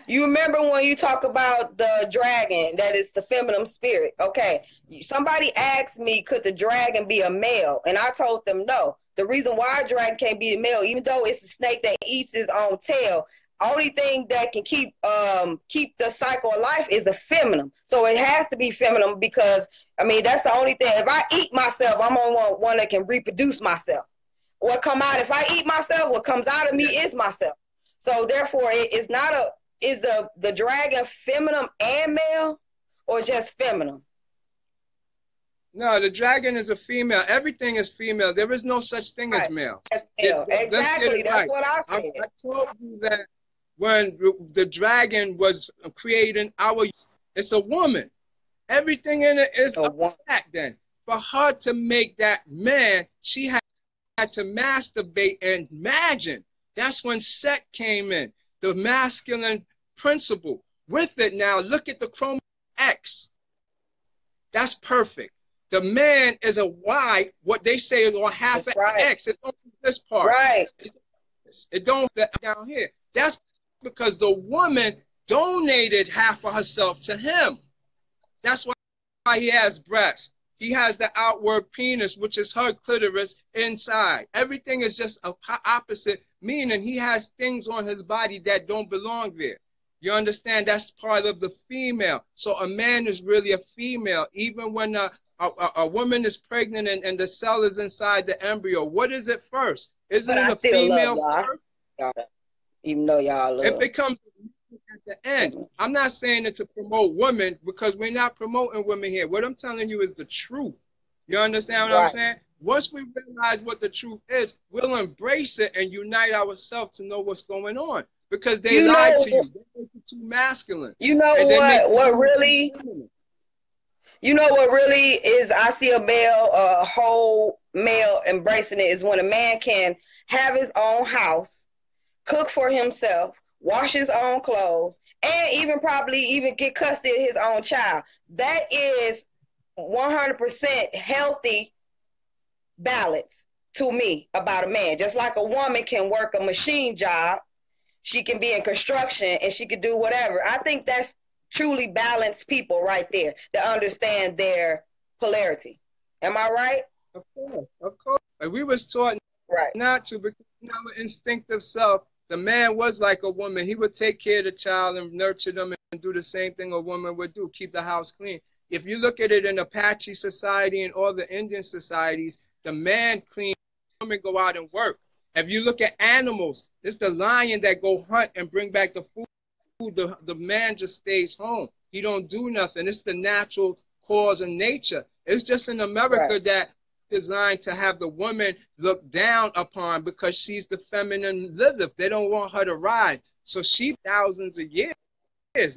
You remember when you talk about the dragon, that is the feminine spirit. Okay. Somebody asked me, could the dragon be a male? And I told them no. The reason why a dragon can't be a male, even though it's a snake that eats its own tail, only thing that can keep the cycle of life is a feminine. So it has to be feminine because, I mean, that's the only thing. If I eat myself, I'm on one that can reproduce myself. What come out, if I eat myself, what comes out of me is myself. So therefore, it's not a, is the dragon feminine and male or just feminine? No, the dragon is a female. Everything is female. There is no such thing as male. Exactly. That's what I said. I told you that when the dragon was creating it's a woman. Everything in it is a fact then. For her to make that man, she had to masturbate and imagine. That's when Set came in, the masculine principle. With it now, look at the chromosome X. That's perfect. The man is a Y, what they say is or half an X. It's only this part. Right. It don't fit down here. That's because the woman donated half of herself to him. That's why he has breasts. He has the outward penis, which is her clitoris inside. Everything is just a opposite, meaning he has things on his body that don't belong there. You understand? That's part of the female. So a man is really a female. Even when a woman is pregnant and the cell is inside the embryo, what is it first? Isn't it a female first? Even though y'all love. It becomes at the end. I'm not saying it to promote women because we're not promoting women here. What I'm telling you is the truth. You understand what I'm saying? Once we realize what the truth is, we'll embrace it and unite ourselves to know what's going on. Because they You lied to know, you. They make you too masculine. you know And they make the what woman too really, feminine. you know what really is, I see a male, a whole male embracing it is when a man can have his own house, cook for himself, wash his own clothes, and even probably even get custody of his own child. That is 100% healthy balance to me about a man. Just like a woman can work a machine job, she can be in construction and she can do whatever. I think that's truly balanced people right there that understand their polarity. Am I right? Of course, of course. Like we was taught Right. not to, because in our instinctive self, the man was like a woman. He would take care of the child and nurture them and do the same thing a woman would do, keep the house clean. If you look at it in Apache society and all the Indian societies, the man clean, the women go out and work. If you look at animals, it's the lion that go hunt and bring back the food. The man just stays home. He don't do nothing. It's the natural cause of nature. It's just in Right. America that designed to have the woman looked down upon because she's the feminine Lilith. They don't want her to rise. So she thousands of years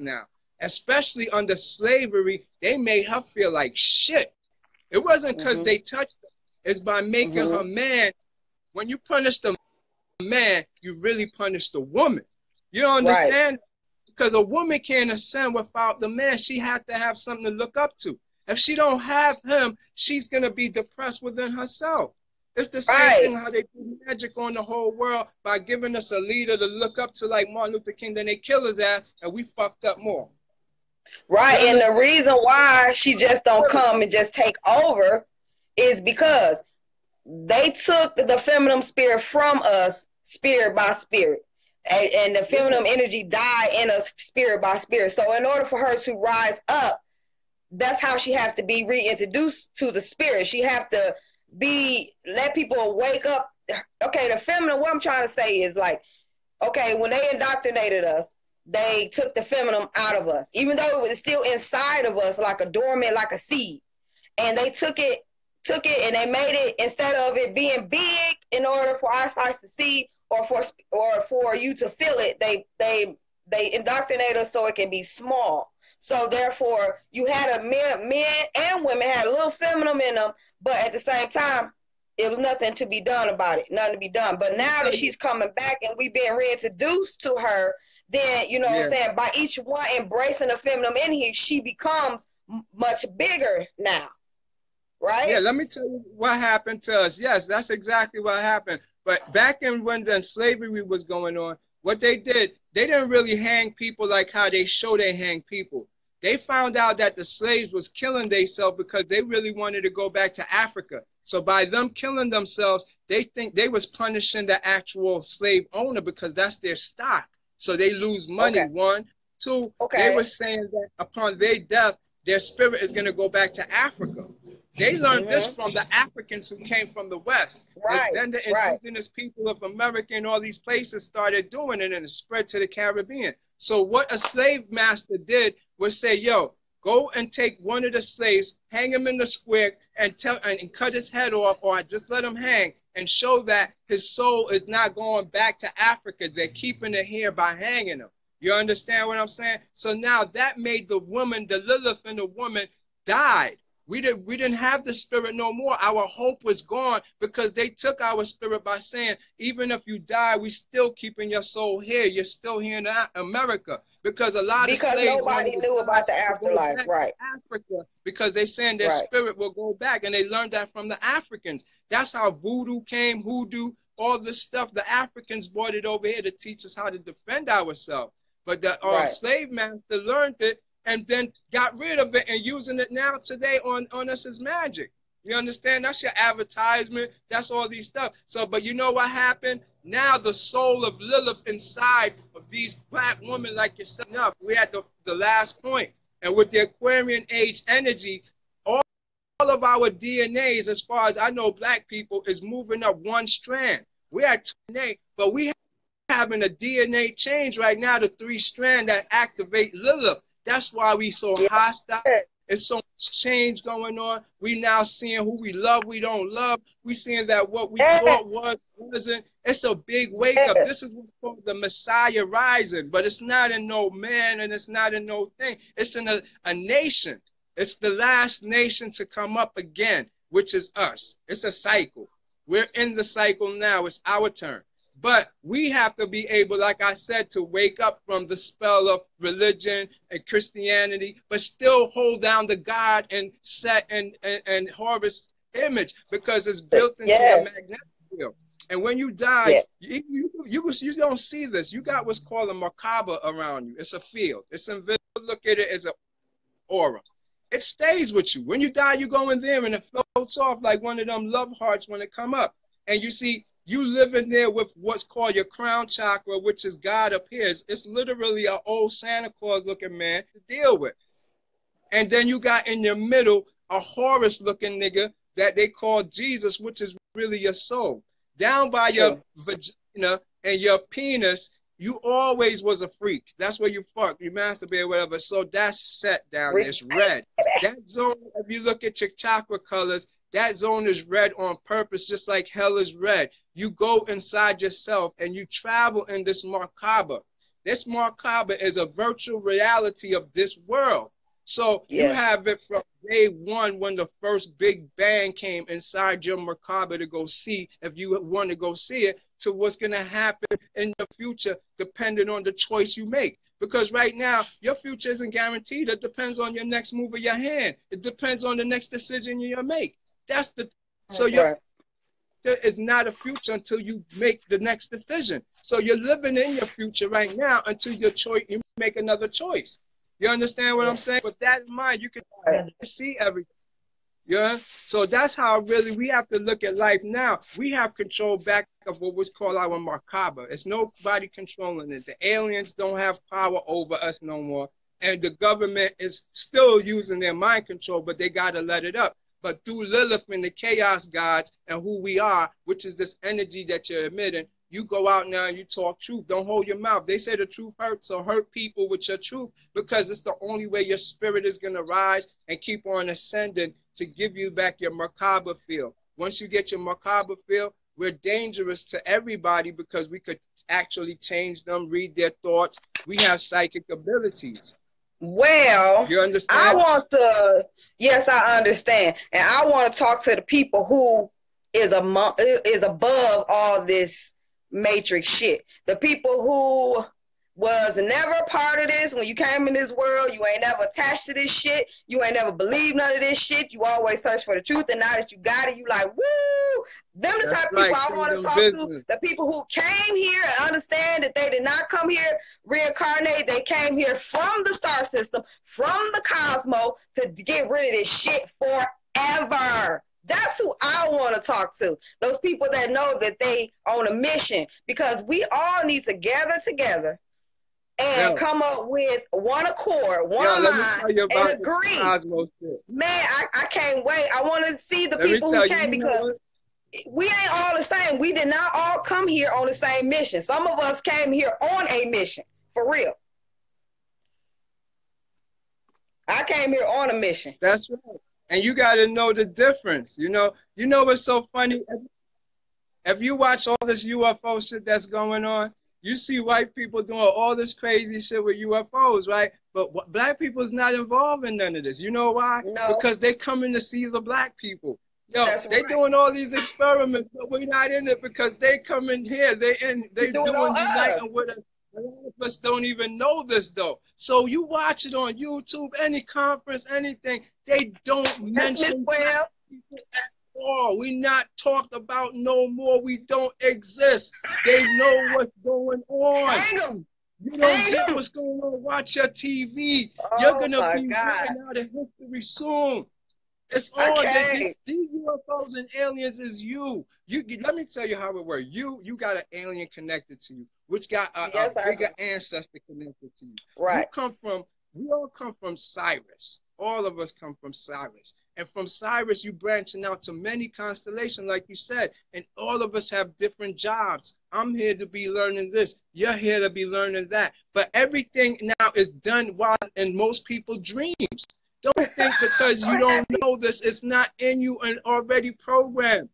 now, especially under slavery, they made her feel like shit. It wasn't because Mm-hmm. they touched her. It's by making her Mm-hmm. man. When you punish the man, you really punish the woman. You don't Right. understand? Because a woman can't ascend without the man. She had to have something to look up to. If she don't have him, she's gonna be depressed within herself. It's the same Right. thing how they do magic on the whole world by giving us a leader to look up to like Martin Luther King, then they kill his ass and we fucked up more. You Right. And the understand? reason why she just don't come and just take over is because they took the feminine spirit from us, spirit by spirit. And the Yeah, feminine energy died in us, spirit by spirit. So in order for her to rise up, that's how she have to be reintroduced to the spirit. She have to be, let people wake up. Okay, the feminine, what I'm trying to say is like, okay, when they indoctrinated us, they took the feminine out of us, even though it was still inside of us, like a dormant, like a seed. And they took it and they made it, instead of it being big in order for our sight to see or for you to feel it, they indoctrinate us so it can be small. So therefore, you had a men and women had a little feminine in them, but at the same time, it was nothing to be done about it, nothing to be done. But let me now tell that you. she's coming back and we being reintroduced to her, then you know what I'm Yeah, saying. By each one embracing the feminine in here, she becomes much bigger now, yeah. right? Let me tell you what happened to us. Yes, that's exactly what happened. But back in when the slavery was going on, what they did, they didn't really hang people like how they show they hang people. They found out that the slaves was killing themselves because they really wanted to go back to Africa. So by them killing themselves, they think they was punishing the actual slave owner because that's their stock. So they lose money. Okay. One, two, they Okay. were saying that upon their death, their spirit is going to go back to Africa. They learned this Mm-hmm. from the Africans who came from the West. Right. Then the Right. indigenous people of America and all these places started doing it, and it spread to the Caribbean. So what a slave master did was say, yo, go and take one of the slaves, hang him in the square, and cut his head off, or just let him hang, and show that his soul is not going back to Africa. They're keeping it here by hanging him. You understand what I'm saying? So now that made the woman, the Lilith in the woman, died. We didn't have the spirit no more. Our hope was gone because they took our spirit by saying, even if you die, we still keeping your soul here. You're still here in America. Because a lot of Because slaves wanted nobody to knew die about the to go afterlife. back to Right. Africa because they saying their Right. spirit will go back. And they learned that from the Africans. That's how voodoo came, hoodoo, all this stuff. The Africans brought it over here to teach us how to defend ourselves. But the Right. slave master learned it and then got rid of it and using it now today on us as magic. You understand? That's your advertisement. That's all these stuff. So, but you know what happened? Now the soul of Lilith inside of these black women like yourself. We're at the last point. And with the Aquarian age energy, all of our DNAs, as far as I know, black people, is moving up one strand. We're at 2 DNA, but we having a DNA change right now, the 3 strand that activate Lilith. That's why we so Yeah. hostile. It's so much change going on. We now seeing who we love, we don't love. We seeing that what we thought Yes. was wasn't. It's a big wake up. Yes. This is what's called the Messiah rising, but it's not in no man and it's not in no thing. It's in a nation. It's the last nation to come up again, which is us. It's a cycle. We're in the cycle now. It's our turn. But we have to be able, like I said, to wake up from the spell of religion and Christianity, but still hold down the God and set and harvest image, because it's built into your Yes. magnetic field. And when you die, Yes. you don't see this. You got what's called a macabre around you. It's a field. It's invisible. Look at it as an aura. It stays with you. When you die, you go in there and it floats off like one of them love hearts when it come up. And you see, you live in there with what's called your crown chakra, which is God up here. It's literally an old Santa Claus looking man to deal with. And then you got in your middle a Horus looking nigga that they call Jesus, which is really your soul. Down by your vagina and your penis, you always was a freak. That's where you fuck, you masturbate, whatever. So that's set down there. It's red. That zone, if you look at your chakra colors, that zone is red on purpose, just like hell is red. You go inside yourself and you travel in this macabre. This macabre is a virtual reality of this world. So you have it from day one when the first big bang came inside your macabre to go see, if you want to go see it, to what's going to happen in the future, depending on the choice you make. Because right now, your future isn't guaranteed. It depends on your next move of your hand. It depends on the next decision you make. That's the so your future is not a future until you make the next decision. So you're living in your future right now until you make another choice. You understand what I'm saying? With that in mind, you can see everything. Yeah. So that's how really we have to look at life now. We have control back of what was called our macabre. It's nobody controlling it. The aliens don't have power over us no more. And the government is still using their mind control, but they got to let it up. But through Lilith and the chaos gods and who we are, which is this energy that you're emitting, you go out now and you talk truth. Don't hold your mouth. They say the truth hurts, so hurt people with your truth, because it's the only way your spirit is going to rise and keep on ascending to give you back your macabre feel. Once you get your macabre feel, we're dangerous to everybody because we could actually change them, read their thoughts. We have psychic abilities. Well, you understand? Yes, I understand. And I want to talk to the people who is above all this matrix shit. The people who was never a part of this. When you came in this world, you ain't never attached to this shit. You ain't never believed none of this shit. You always search for the truth. And now that you got it, you like, woo! Them the type of people I want to talk to. The people who came here and understand that they did not come here reincarnated. They came here from the star system, from the cosmos, to get rid of this shit forever. That's who I want to talk to. Those people that know that they on a mission, because we all need to gather together and come up with one accord, one mind, and agree. Man, I can't wait. I want to see the people who came, because we ain't all the same. We did not all come here on the same mission. Some of us came here on a mission, for real. I came here on a mission. That's right. And you got to know the difference. You know what's so funny? If you watch all this UFO shit that's going on, you see white people doing all this crazy shit with UFOs, right? But black people is not involved in none of this. You know why? No. Because they coming to see the black people. Yo, they doing all these experiments, but we're not in it because they come in here. They doing uniting with us. A lot of us don't even know this though. So you watch it on YouTube, any conference, anything, they don't mention black people at all. We not talked about no more. We don't exist. They know what's going on. Hang 'em. You don't get what's going on. Watch your TV. You're gonna be running out of history soon. It's on. These UFOs and aliens is you. Let me tell you how it works. You got an alien connected to you, which got a bigger ancestor connected to you. Right. We all come from Cyrus. All of us come from Cyrus. And from Cyrus, you branching out to many constellations, like you said. And all of us have different jobs. I'm here to be learning this. You're here to be learning that. But everything now is done while in most people's dreams. Don't think because you don't know this, it's not in you and already programmed.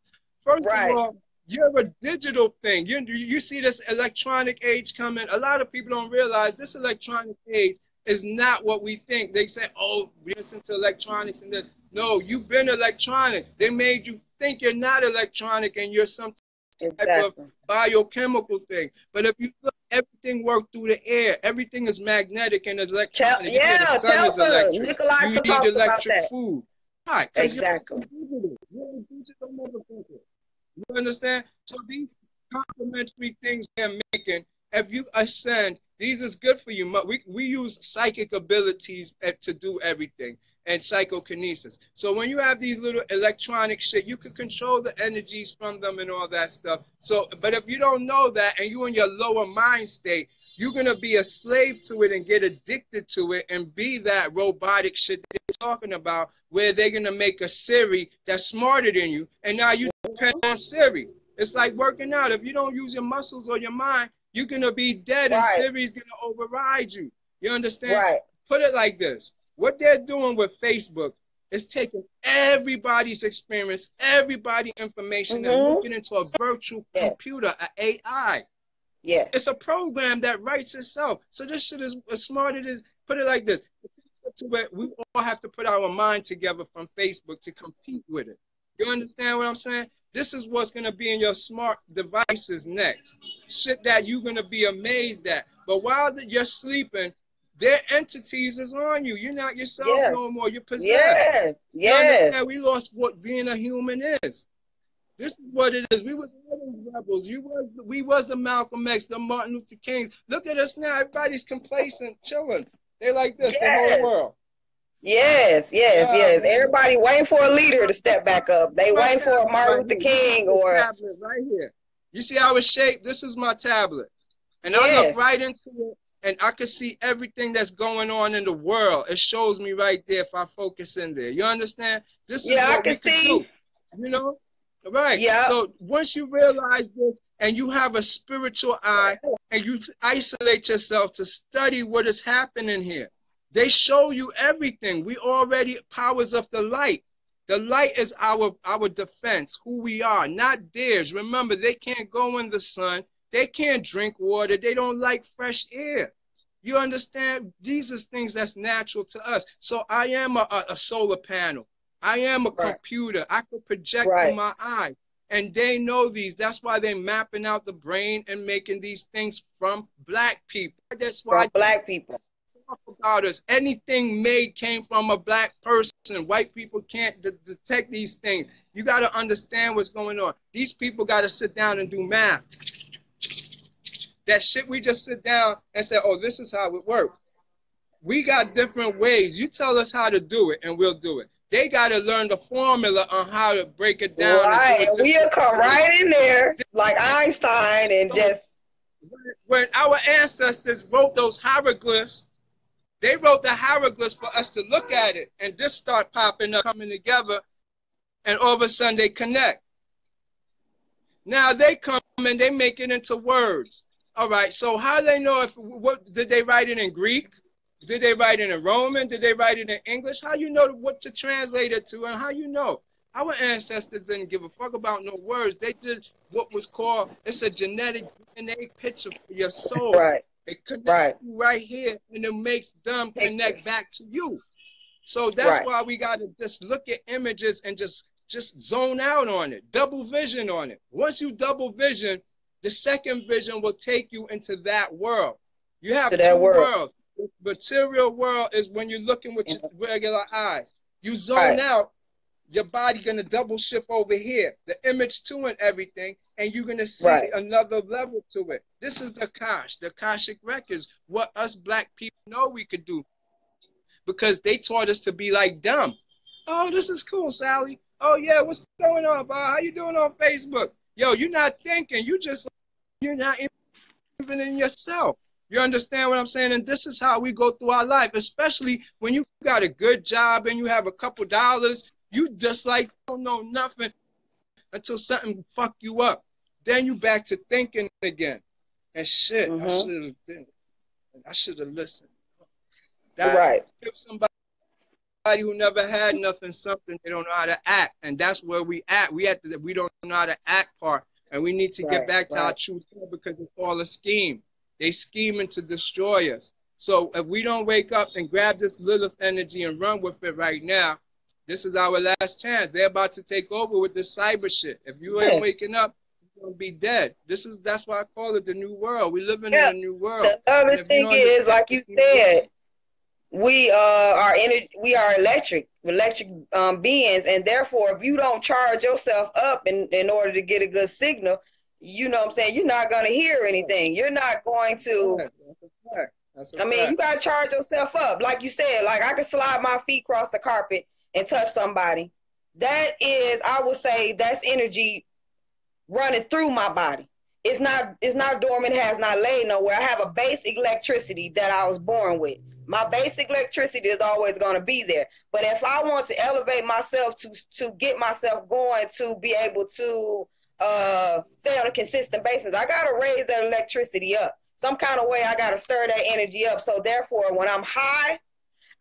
First of Right. all, you're a digital thing. You see this electronic age coming. A lot of people don't realize this electronic age is not what we think. They say, oh, we listen to electronics and then no, you've been electronics. They made you think you're not electronic and you're some type of Exactly. biochemical thing. But if you look, everything works through the air. Everything is magnetic and electronic. You hear the Yeah, sun is Telsa. electric. Nikolai You eat talked about electric that. food. Why? Because you're Exactly. digital. You're a digital motherfucker. You understand? So these complementary things they're making, if you ascend, these is good for you. We use psychic abilities to do everything and psychokinesis. So when you have these little electronic shit, you can control the energies from them and all that stuff. So, but if you don't know that and you in your lower mind state, you're gonna be a slave to it and get addicted to it and be that robotic shit they're talking about, where they're gonna make a Siri that's smarter than you, and now you depend on Siri. It's like working out. If you don't use your muscles or your mind, you're gonna be dead, and Right. Siri's gonna override you. You understand? Right. Put it like this: what they're doing with Facebook is taking everybody's experience, everybody's information, and Mm-hmm. making it into a virtual Yes. computer, an AI. Yes. It's a program that writes itself. So this shit is as smart as it is. Put it like this: we all have to put our mind together from Facebook to compete with it. You understand what I'm saying? This is what's going to be in your smart devices next. Shit that you're going to be amazed at. But while you're sleeping, their entities is on you. You're not yourself Yes. no more. You're possessed. Yes. You Yes. understand? We lost what being a human is. This is what it is. We was rebels. We was the Malcolm X, the Martin Luther Kings. Look at us now. Everybody's complacent, chilling. They like this, the whole Yes. world. Yes, yes, Yeah, yes. man. Everybody waiting for a leader to step back up. They My waiting for a tablet Martin right Luther here. You see King this or tablet right here. You see how it's shaped? This is my tablet. And I look yes, right into it and I can see everything that's going on in the world. It shows me right there if I focus in there. You understand? This is yeah, I what we can could see. do. You know? Right. Yeah, So once you realize this and you have a spiritual eye and you isolate yourself to study what is happening here, they show you everything. We already powers of the light. The light is our defense, who we are, not theirs. Remember, they can't go in the sun. They can't drink water. They don't like fresh air. You understand? These are things that's natural to us. So I am a solar panel. I am a right, computer. I can project through right. my eye. And they know these. That's why they're mapping out the brain and making these things from black people. That's From why black people. talk about us. Anything made came from a black person. White people can't detect these things. You got to understand what's going on. These people got to sit down and do math. That shit we just sit down and say, oh, this is how it works. We got different ways. You tell us how to do it, and we'll do it. They got to learn the formula on how to break it down and do Right. it And this we'll come way. right in there like Einstein and So just when our ancestors wrote those hieroglyphs, they wrote the hieroglyphs for us to look at it and just start popping up, coming together, and all of a sudden they connect. Now they come and they make it into words. All right, so how do they know if what did they write it in Greek? Did they write it in Roman? Did they write it in English? How you know what to translate it to, and how you know? Our ancestors didn't give a fuck about no words. They did what was called, it's a genetic DNA picture for your soul. right, It connects right. you right here, and it makes them connect Pictures. back to you. So that's Right. why we got to just look at images and just zone out on it, double vision on it. Once you double vision, the second vision will take you into that world. You To have that two world. worlds. The material world is when you're looking with your And- regular eyes. You zone Right, out, your body gonna double shift over here, the image two and everything, and you're gonna see right. another level to it. This is the Akashic records, what us black people know we could do because they taught us to be like them. Oh, this is cool, Sally. Oh yeah, what's going on, Bob? How you doing on Facebook? Yo, you're not thinking. You're not even in yourself. You understand what I'm saying? And this is how we go through our life, especially when you got a good job and you have a couple dollars. You just like don't know nothing until something fuck you up. Then you back to thinking again. And shit, Mm-hmm. I should have listened. That Right. give somebody who never had nothing, something, they don't know how to act. And that's where we at. We don't know how to act part. And we need to get Right, back to our right. true self because it's all a scheme. They scheming to destroy us. So if we don't wake up and grab this Lilith energy and run with it right now, this is our last chance. They're about to take over with this cyber shit. If you ain't Yes. waking up, you're gonna be dead. That's why I call it the new world. We're living in Yeah. a new world. The other And if you thing don't is, understand like this you new world, said, we are electric beings, and therefore if you don't charge yourself up in order to get a good signal, you know what I'm saying, you're not going to hear anything. You're not going to, that's a fact. That's a I mean, you fact. got to charge yourself up. Like you said, like I could slide my feet across the carpet and touch somebody. That is, I would say, that's energy running through my body. It's not dormant, has not laid nowhere. I have a base electricity that I was born with. My basic electricity is always going to be there. But if I want to elevate myself to get myself going to be able to stay on a consistent basis, I got to raise that electricity up. Some kind of way I got to stir that energy up. So therefore, when I'm high,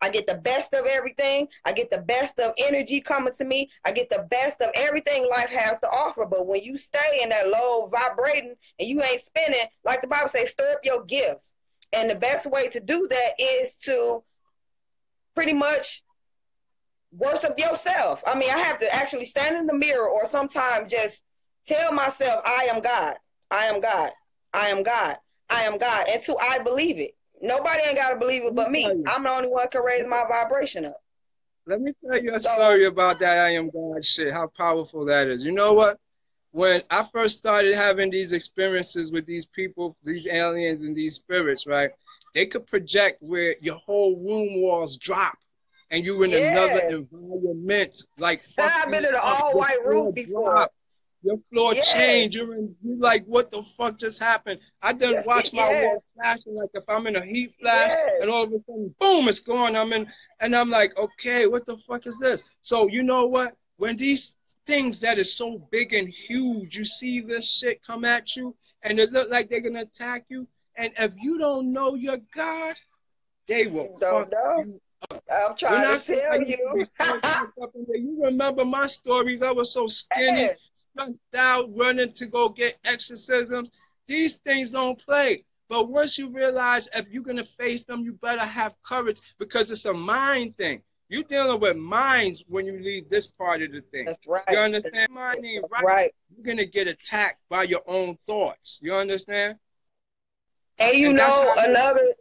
I get the best of everything. I get the best of energy coming to me. I get the best of everything life has to offer. But when you stay in that low vibrating and you ain't spinning, like the Bible says, stir up your gifts. And the best way to do that is to pretty much worship yourself. I mean, I have to actually stand in the mirror or sometimes just tell myself, I am God. I am God. I am God. I am God. Until I believe it. Nobody ain't got to believe it Let me but tell me. you. I'm the only one who can raise my vibration up. Let me tell you a So, story about that I am God shit, how powerful that is. You know what? When I first started having these experiences with these people, these aliens and these spirits, right? They could project where your whole room walls drop and you in another yes. environment, like fuck I've been you in an up. all Your white roof floor before. drop. Your floor Yes. change. You like, what the fuck just happened? I done watch my wall Yes. flashing like if I'm in a heat flash Yes. and all of a sudden, boom, it's gone. And I'm like, okay, what the fuck is this? So you know what? When these things that is so big and huge, you see this shit come at you and it look like they're gonna attack you. And if you don't know your God, they will You fuck don't know. you. I'm When trying I to say I tell used to you. be so fucked up in there, you remember my stories. I was so skinny, Yes. stressed out, running to go get exorcisms. These things don't play. But once you realize if you're gonna face them, you better have courage because it's a mind thing. You're dealing with minds when you leave this part of the thing. That's You right. understand? Mind ain't That's right. right. You're gonna get attacked by your own thoughts. You understand? And you And that's know how they work.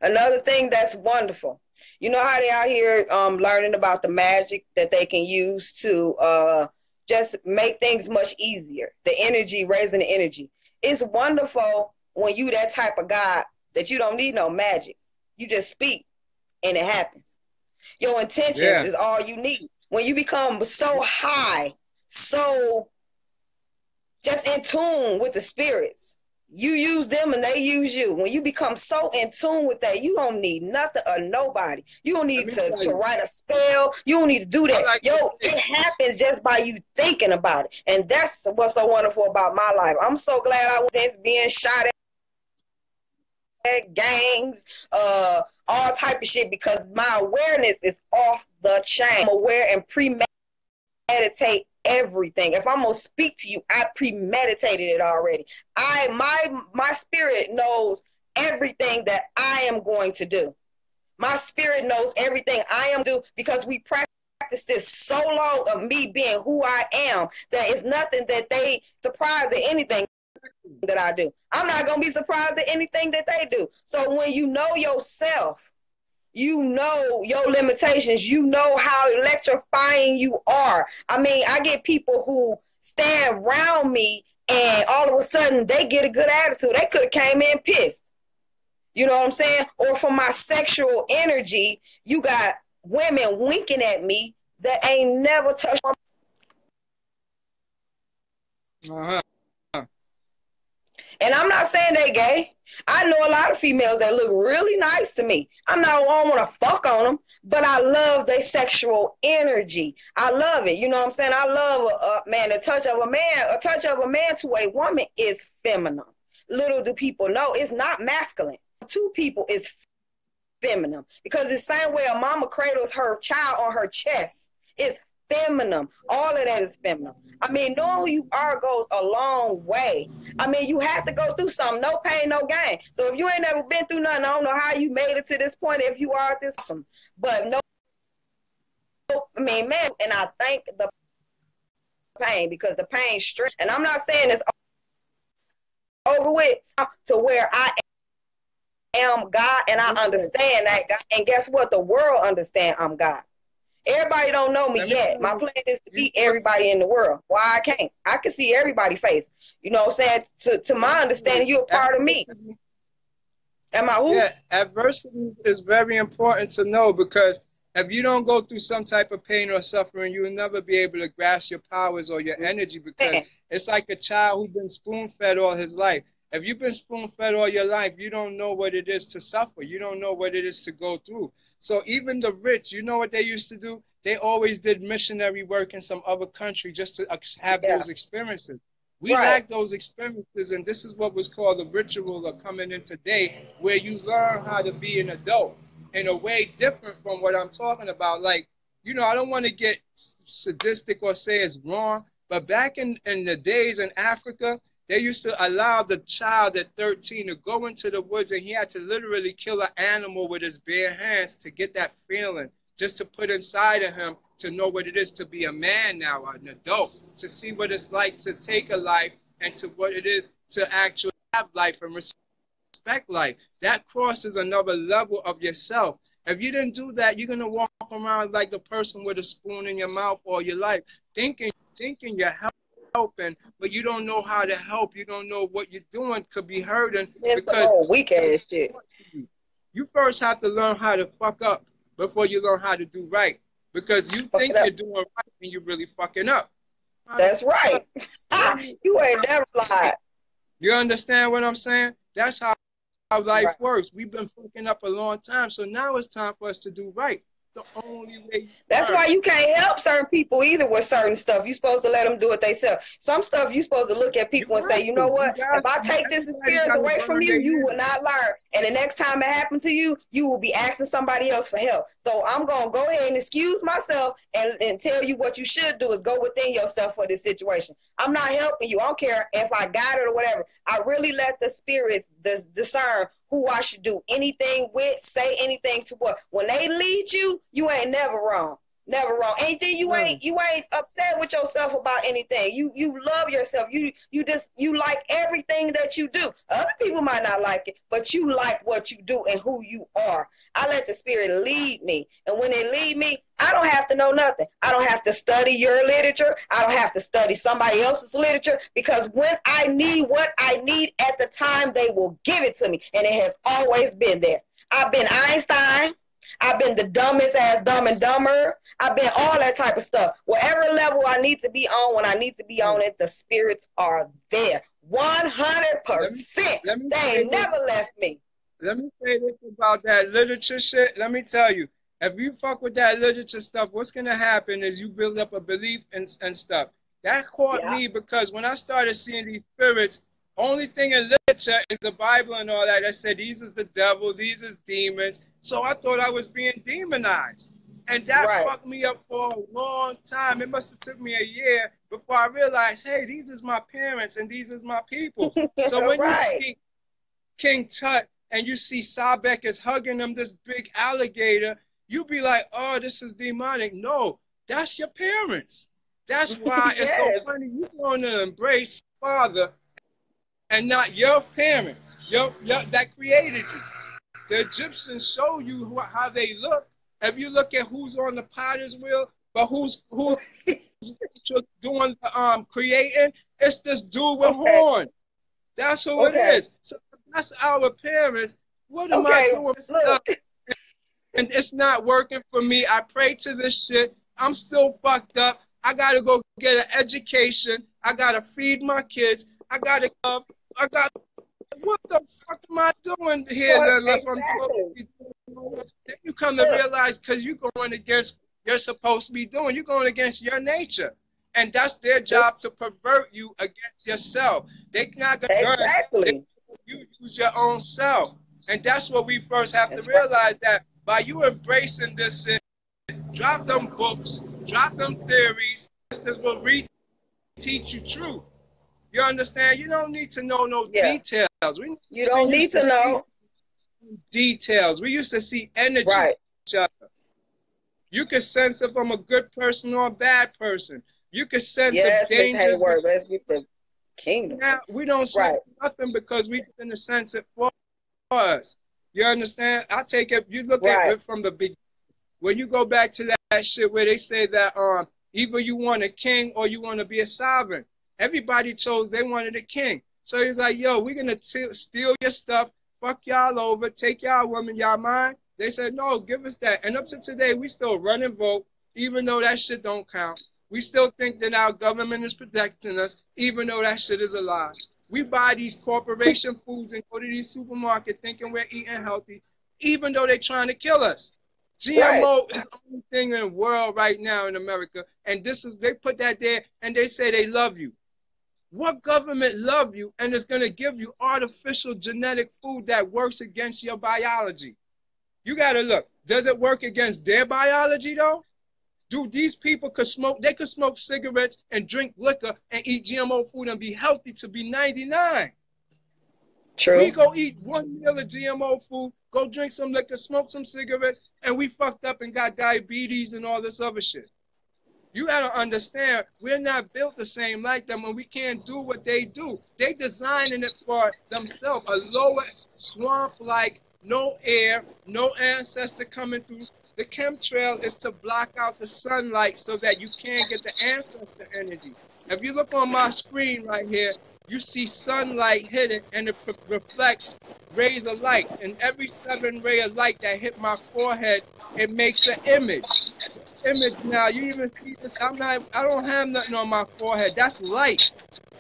another thing that's wonderful. You know how they out here learning about the magic that they can use to just make things much easier. The energy, raising the energy. It's wonderful when you that type of guy that you don't need no magic. You just speak and it happens. Your intentions Yeah. is all you need. When you become so high, so just in tune with the spirits, you use them and they use you. When you become so in tune with that, you don't need nothing or nobody. You don't Let need me tell to you. write a spell. You don't need to do I that. like Yo, to say, it happens just by you thinking about it. And that's what's so wonderful about my life. I'm so glad I was being shot at, gangs, all type of shit, because my awareness is off the chain. I'm aware and premeditate everything. If I'm gonna speak to you, I premeditated it already. My spirit knows everything that I am going to do. My spirit knows everything I am do because we practice this so long of me being who I am that it's nothing that they surprised at anything that I do. I'm not gonna be surprised at anything that they do. So when you know yourself, you know your limitations, you know how electrifying you are. I mean, I get people who stand around me and all of a sudden they get a good attitude. They could have came in pissed. You know what I'm saying? Or for my sexual energy, you got women winking at me that ain't never touched. uh-huh. And I'm not saying they gay. I know a lot of females that look really nice to me. I don't want to fuck on them, but I love their sexual energy. I love it. You know what I'm saying? I love man. A touch of a man to a woman is feminine. Little do people know it's not masculine. Two people is feminine. Because the same way a mama cradles her child on her chest, it's feminine. All of that is feminine. I mean, knowing who you are goes a long way. I mean, you have to go through something. No pain, no gain. So if you ain't never been through nothing, I don't know how you made it to this point. If you are this awesome, but no, I mean, man, and I thank the pain because the pain stress. And I'm not saying it's over with to where I am God and I understand that God. And guess what? The world understand I'm God. Everybody don't know me yet. My plan is to beat everybody in the world. Why I can't? I can see everybody's face. You know what I'm saying? To my understanding, you're a part of me. Am I who? Yeah, adversity is very important to know because if you don't go through some type of pain or suffering, you will never be able to grasp your powers or your energy because it's like a child who's been spoon-fed all his life. If you've been spoon-fed all your life, you don't know what it is to suffer. You don't know what it is to go through. So even the rich, you know what they used to do? They always did missionary work in some other country just to have those experiences. We lack those experiences, and this is what was called the ritual of coming in today, where you learn how to be an adult in a way different from what I'm talking about. Like, you know, I don't want to get sadistic or say it's wrong, but back in the days in Africa, they used to allow the child at 13 to go into the woods, and he had to literally kill an animal with his bare hands to get that feeling, just to put inside of him to know what it is to be a man now, an adult, to see what it's like to take a life and to what it is to actually have life and respect life. That crosses another level of yourself. If you didn't do that, you're going to walk around like the person with a spoon in your mouth all your life, thinking you're helping, but you don't know how to help. You don't know what you're doing could be hurting because weak ass shit. You first have to learn how to fuck up before you learn how to do right. Because you think you're doing right and you're really fucking up. That's right. You ain't never lied. You understand what I'm saying? That's how life works. We've been fucking up a long time, so now it's time for us to do right. The only way. That's why you can't help certain people either with certain stuff. You're supposed to let them do it themselves. Some stuff you're supposed to look at people and say, you know what? If I take this experience away from you, you will not learn. And the next time it happens to you, you will be asking somebody else for help. So I'm going to go ahead and excuse myself and tell you what you should do is go within yourself for this situation. I'm not helping you. I don't care if I got it or whatever. I really let the spirits discern who I should do anything with, say anything to what. When they lead you, you ain't never wrong. Never wrong. Anything you ain't upset with yourself about anything. You love yourself. You like everything that you do. Other people might not like it, but you like what you do and who you are. I let the spirit lead me. And when they lead me, I don't have to know nothing. I don't have to study your literature. I don't have to study somebody else's literature because when I need what I need at the time, they will give it to me. And it has always been there. I've been Einstein. I've been the dumbest ass Dumb and Dumber. I've been all that type of stuff. Whatever level I need to be on, when I need to be on it, the spirits are there. 100%. They ain't never left me. Let me say this about that literature shit. Let me tell you, if you fuck with that literature stuff, what's going to happen is you build up a belief and stuff. That caught me because when I started seeing these spirits, only thing in literature is the Bible and all that. I said, these is the devil, these is demons. So I thought I was being demonized. And that fucked me up for a long time. It must have took me a year before I realized, hey, these is my parents and these is my people. So when you see King Tut and you see Sabek is hugging him, this big alligator, you be like, oh, this is demonic. No, that's your parents. That's why it's so funny. You want to embrace Father and not your parents that created you. The Egyptians show you how they look. If you look at who's on the potter's wheel, but who's doing the creating, it's this dude with horns. That's who it is. So that's our parents. What am I doing? And it's not working for me. I pray to this shit. I'm still fucked up. I gotta go get an education. I gotta feed my kids. What the fuck am I doing here? Then you come to realize because you're going against you're supposed to be doing. You're going against your nature. And that's their job to pervert you against yourself. They're not going to you use your own self. And that's what we first have to That's right. realize, that by you embracing this shit, drop them books, drop them theories. This will teach you truth. You understand? You don't need to know no Yeah. details. We You never don't need used to to see know. details. We used to see energy. Right. You can sense if I'm a good person or a bad person. You can sense if Yes, Mr. danger's going. Hayward. Let's get the kingdom. Now we don't sense Right. nothing because we didn't sense it for us. You understand? I take it. You look at Right. it from the beginning. When you go back to that shit where they say that either you want a king or you want to be a sovereign. Everybody chose they wanted a king. So he's like, yo, we're gonna steal your stuff, fuck y'all over, take y'all woman, y'all mind. They said, no, give us that. And up to today, we still run and vote, even though that shit don't count. We still think that our government is protecting us, even though that shit is a lie. We buy these corporation foods and go to these supermarkets thinking we're eating healthy, even though they're trying to kill us. Right. GMO is the only thing in the world right now in America, and this is, they put that there and they say they love you. What government love you and is going to give you artificial genetic food that works against your biology? You got to look. Does it work against their biology though? Do these people could smoke? They could smoke cigarettes and drink liquor and eat GMO food and be healthy to be 99. We True. go eat one meal of GMO food, go drink some liquor, smoke some cigarettes, and we fucked up and got diabetes and all this other shit. You gotta understand, we're not built the same like them, and we can't do what they do. They designing it for themselves, a lower swamp-like, no air, no ancestor coming through. The chemtrail is to block out the sunlight so that you can't get the ancestor energy. If you look on my screen right here, you see sunlight hit it, and it reflects rays of light. And every 7 ray of light that hit my forehead, it makes an image. Image now, you even see this. I don't have nothing on my forehead. That's light.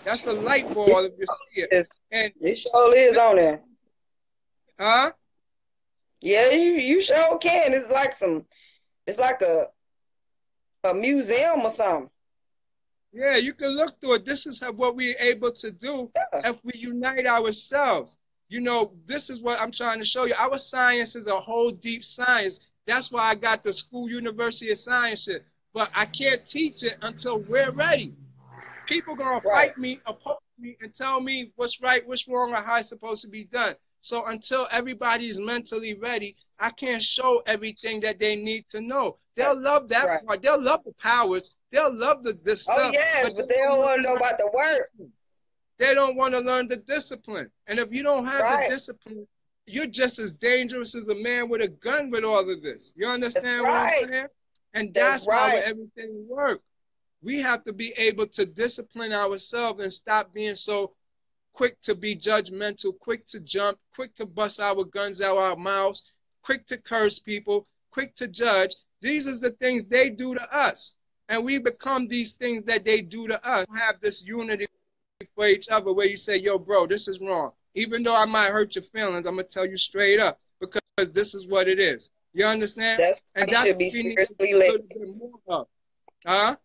That's a light ball if you see it. And it sure is on there. huh? Yeah, you sure can. It's like a museum or something. Yeah, you can look through it. This is what we're able to do Yeah. if we unite ourselves. You know, this is what I'm trying to show you. Our science is a whole deep science. That's why I got the school University of Science shit. But I can't teach it until we're ready. People gonna Right. fight me, oppose me, and tell me what's right, what's wrong, or how it's supposed to be done. So until everybody's mentally ready, I can't show everything that they need to know. Right. They'll love that Right. part. They'll love the powers. They'll love this Oh stuff. yes, But but they don't want to know about the work. they don't want to learn the discipline. And if you don't have the Right. discipline, you're just as dangerous as a man with a gun with all of this. You That's understand what I'm right. saying? And That's that's how right. everything works. We have to be able to discipline ourselves and stop being so quick to be judgmental, quick to jump, quick to bust our guns out our mouths, quick to curse people, quick to judge. These are the things they do to us. And we become these things that they do to us. Have this unity for each other where you say, yo, bro, this is wrong. Even though I might hurt your feelings, I'm going to tell you straight up because this is what it is. You understand? That's why And you that's should what be we need to spiritually do a led. little bit more of. Huh?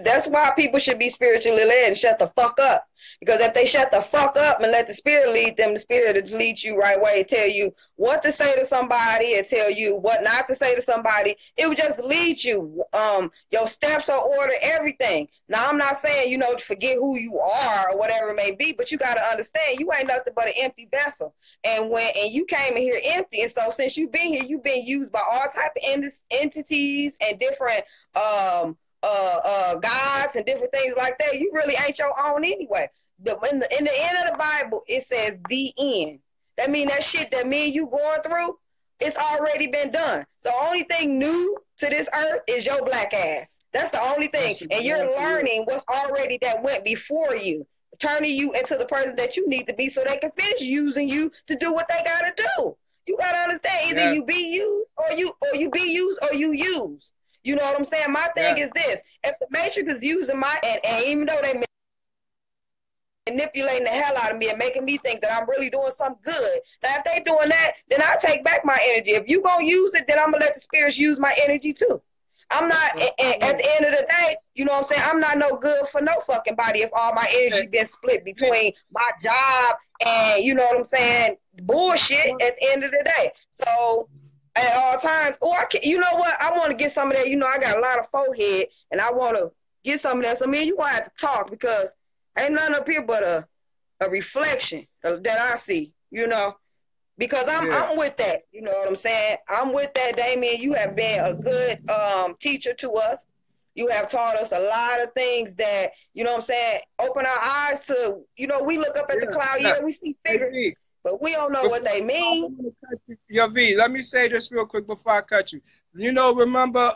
That's why people should be spiritually led and shut the fuck up. Because if they shut the fuck up and let the spirit lead them, the spirit will lead you right way, tell you what to say to somebody and tell you what not to say to somebody. It would just lead you. Your steps are order, everything. Now I'm not saying, to forget who you are or whatever it may be, but you gotta understand you ain't nothing but an empty vessel. And you came in here empty. And so since you've been here, you've been used by all type of entities and different gods and different things like that. You really ain't your own anyway. In the end of the Bible, it says the end. That means that shit that me and you going through, it's already been done. So the only thing new to this earth is your black ass. That's the only thing. And you're learning what's already that went before you, turning you into the person that you need to be so they can finish using you to do what they gotta do. You gotta understand, either you be used or you be used or you use. You know what I'm saying? My thing is this: if the Matrix is using and even though they manipulating the hell out of me and making me think that I'm really doing something good, now if they doing that, then I take back my energy. If you gonna use it, then I'm gonna let the spirits use my energy too. I'm not, at the end of the day, you know what I'm saying? I'm not no good for no fucking body if all my energy been split between my job and, you know what I'm saying, bullshit at the end of the day. So at all times, or I can, you know what? I want to get some of that. You know, I got a lot of forehead and I want to get some of that. So, man, you going to have to talk because ain't nothing up here but a reflection that I see, you know. Because I'm with that, you know what I'm saying? I'm with that, Damien. You have been a good teacher to us. You have taught us a lot of things that, you know what I'm saying, open our eyes to, you know, we look up at the cloud, we see figures, but we don't know what they mean. Yo, V, let me say this real quick before I cut you. You know, remember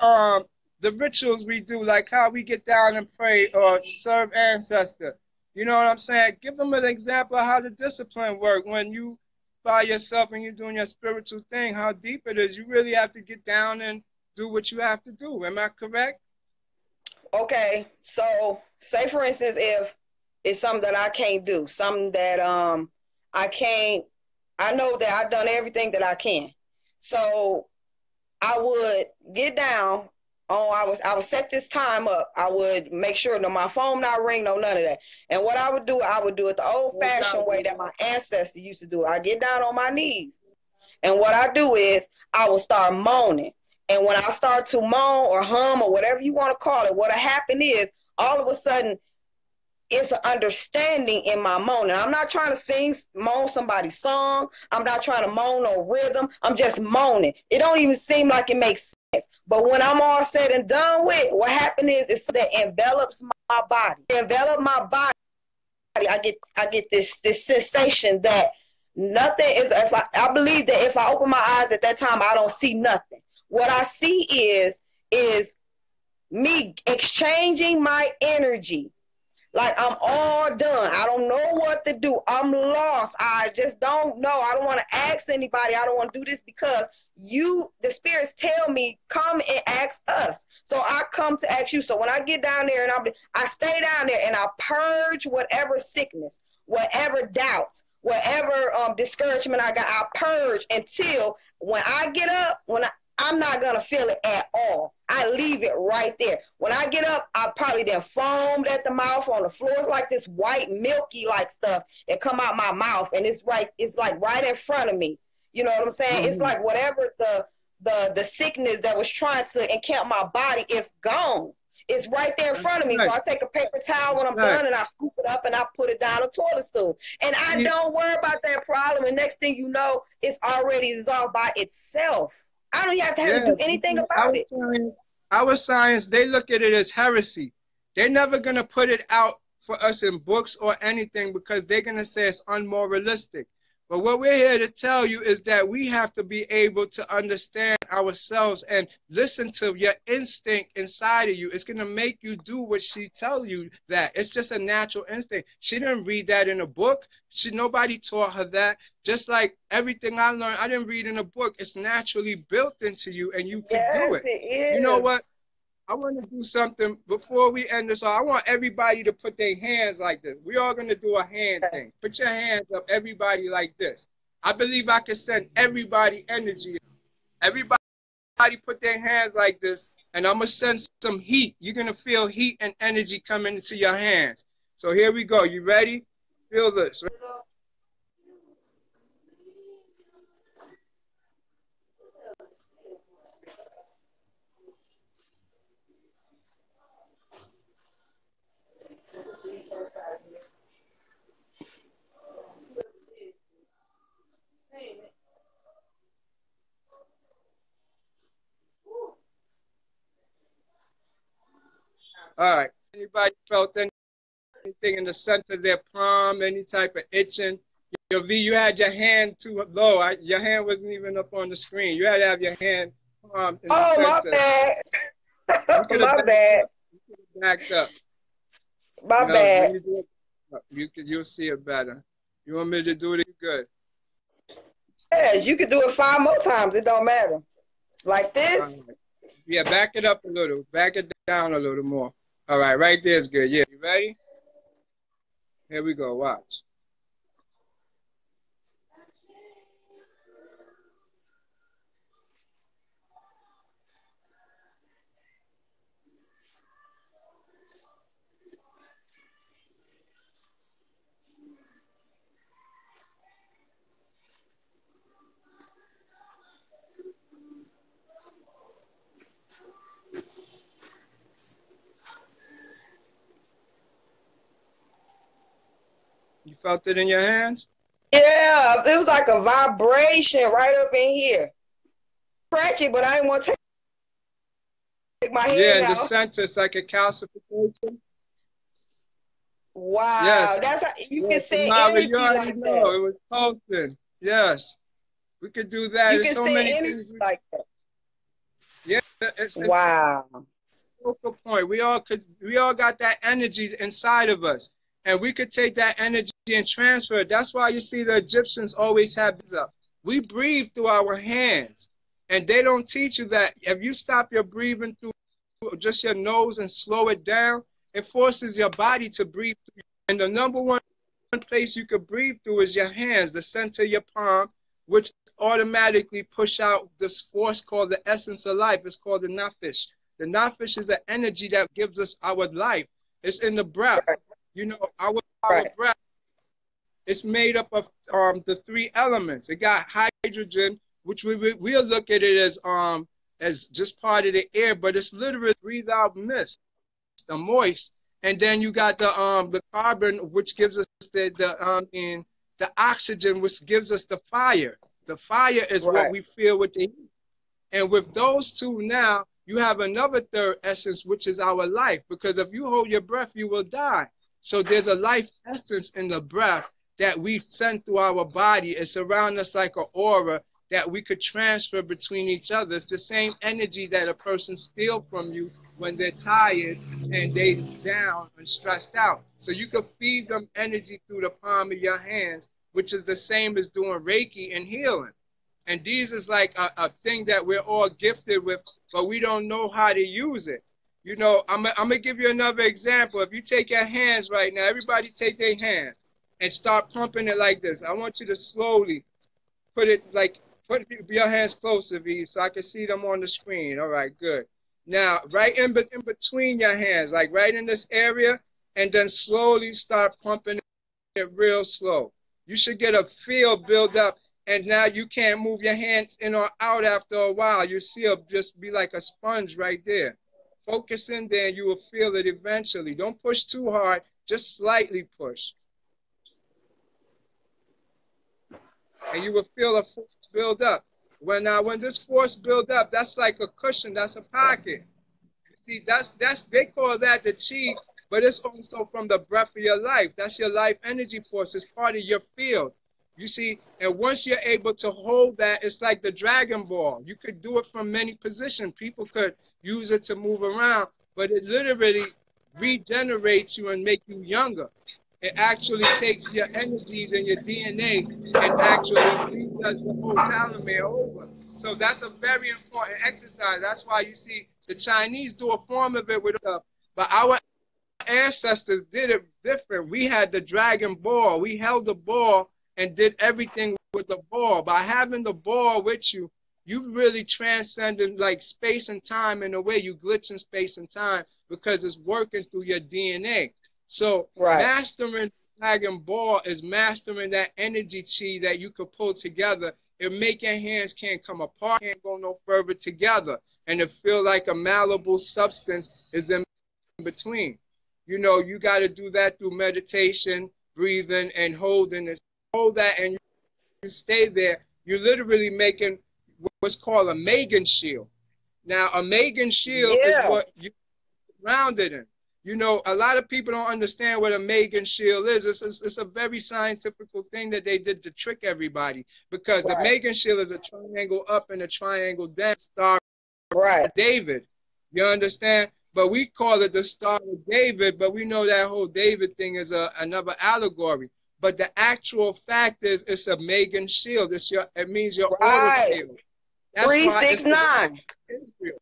the rituals we do, like how we get down and pray or serve ancestor. You know what I'm saying? Give them an example of how the discipline work when you by yourself and you're doing your spiritual thing, how deep it is. You really have to get down and do what you have to do. Am I correct? Okay, so say for instance, if it's something that I can't do, something that I can't, I know that I've done everything that I can. So I would get down on, I would set this time up. I would make sure that my phone not ring, no none of that. And what I would do it the old fashioned way that my ancestors used to do it. I get down on my knees. And what I do is I will start moaning. And when I start to moan or hum or whatever you want to call it, what'll happen is all of a sudden it's an understanding in my moaning. I'm not trying to moan somebody's song. I'm not trying to moan no rhythm. I'm just moaning. It don't even seem like it makes sense. But when I'm all said and done with, what happens is it's that envelops my body. It envelops my body. I get this sensation that nothing is. If I believe that if I open my eyes at that time, I don't see nothing. What I see is me exchanging my energy. Like I'm all done. I don't know what to do. I'm lost. I just don't know. I don't want to ask anybody. I don't want to do this because the spirits tell me, come and ask us. So I come to ask you. So when I get down there and I stay down there and I purge whatever sickness, whatever doubt, whatever discouragement I got, I purge until when I get up, I'm not going to feel it at all. I leave it right there. When I get up, I probably then foamed at the mouth on the floor. It's like this white milky like stuff that come out my mouth and it's like right in front of me. You know what I'm saying? Mm-hmm. It's like whatever the sickness that was trying to encamp my body is gone. It's right there in front of me. So I take a paper towel when I'm done and I scoop it up and I put it down the toilet stool. And I don't worry about that problem. And next thing you know, it's already dissolved by itself. I don't even have to do anything about it. Our science, they look at it as heresy. They're never going to put it out for us in books or anything because they're going to say it's unmoralistic. But what we're here to tell you is that we have to be able to understand ourselves and listen to your instinct inside of you. It's going to make you do what she tells you that. It's just a natural instinct. She didn't read that in a book. Nobody taught her that. Just like everything I learned, I didn't read in a book. It's naturally built into you and you can do it. It is. You know what? I want to do something before we end this. I want everybody to put their hands like this. We all going to do a hand thing. Put your hands up, everybody like this. I believe I can send everybody energy. Everybody put their hands like this, and I'm going to send some heat. You're going to feel heat and energy coming into your hands. So here we go. You ready? Feel this. All right. Anybody felt anything in the center of their palm, any type of itching? Your V, you had your hand too low. Your hand wasn't even up on the screen. You had to have your hand in the center. My bad. My bad. You could have backed up. My bad. You'll see it better. You want me to do it? Good. Yes, you could do it 5 more times. It don't matter. Like this. Right. Yeah, back it up a little. Back it down a little more. All right, right there is good. Yeah, you ready? Here we go. Watch. You felt it in your hands? Yeah, it was like a vibration right up in here. Scratchy, but I didn't want to take my Yeah, hand in the out. center, it's like a calcification. Wow, Yes. that's how you Yeah, can send Tamara, you energy already like know. that. It was pulsing. Yes. We could do that. You There's can so send many energy things. like that. Yeah, it's Wow. focal point. We all got that energy inside of us. And we could take that energy and transfer it. That's why you see the Egyptians always have this up. We breathe through our hands. And they don't teach you that if you stop your breathing through just your nose and slow it down, it forces your body to breathe through. And the number one place you could breathe through is your hands, the center of your palm, which automatically push out this force called the essence of life. It's called the Naphesh. The Naphesh is an energy that gives us our life. It's in the breath. Right. You know, our Right. breath is made up of the three elements. It got hydrogen, which we'll look at it as just part of the air, but it's literally breathe out mist, the moist, and then you got the carbon, which gives us the oxygen, which gives us the fire. The fire is what Right. we feel with the heat. And with those two now, you have another third essence, which is our life. Because if you hold your breath, you will die. So there's a life essence in the breath that we send through our body. It's around us like an aura that we could transfer between each other. It's the same energy that a person steals from you when they're tired and they down and stressed out. So you could feed them energy through the palm of your hands, which is the same as doing Reiki and healing. And these is like a thing that we're all gifted with, but we don't know how to use it. You know, I'm gonna give you another example. If you take your hands right now, everybody take their hands and start pumping it like this. I want you to slowly put it like, put your hands closer, V, so I can see them on the screen. All right, good. Now, right in between your hands, like right in this area, and then slowly start pumping it real slow. You should get a feel build up, and now you can't move your hands in or out after a while. You see it just be like a sponge right there. Focus in there, and you will feel it eventually. Don't push too hard, just slightly push. And you will feel a force build up. When this force build up, that's like a cushion, that's a pocket. See, that's they call that the chi, but it's also from the breath of your life. That's your life energy force. It's part of your field. You see, and once you're able to hold that, it's like the Dragon Ball. You could do it from many positions. People could use it to move around, but it literally regenerates you and make you younger. It actually takes your energies and your DNA and actually redoes the whole telomere over. So that's a very important exercise. That's why you see the Chinese do a form of it with stuff, but our ancestors did it different. We had the dragon ball. We held the ball and did everything with the ball. By having the ball with you, you really transcended like space and time in a way. You glitch in space and time because it's working through your DNA. So Right. mastering dragon ball is mastering that energy chi that you could pull together. It make your hands can't come apart, can't go no further together, and it feel like a malleable substance is in between. You know, you got to do that through meditation, breathing, and holding it. Hold that and you stay there. You're literally making what's called a Megan shield. Now, a Megan shield is Yeah. what you grounded in. You know, a lot of people don't understand what a Megan shield is. It's a very scientific thing that they did to trick everybody because the Right. Megan shield is a triangle up and a triangle down, star Right. David. You understand? But we call it the Star of David, but we know that whole David thing is another allegory. But the actual fact is it's a Megan shield. It means your aura Right. field. That's Three, why six, it's the nine. Israel.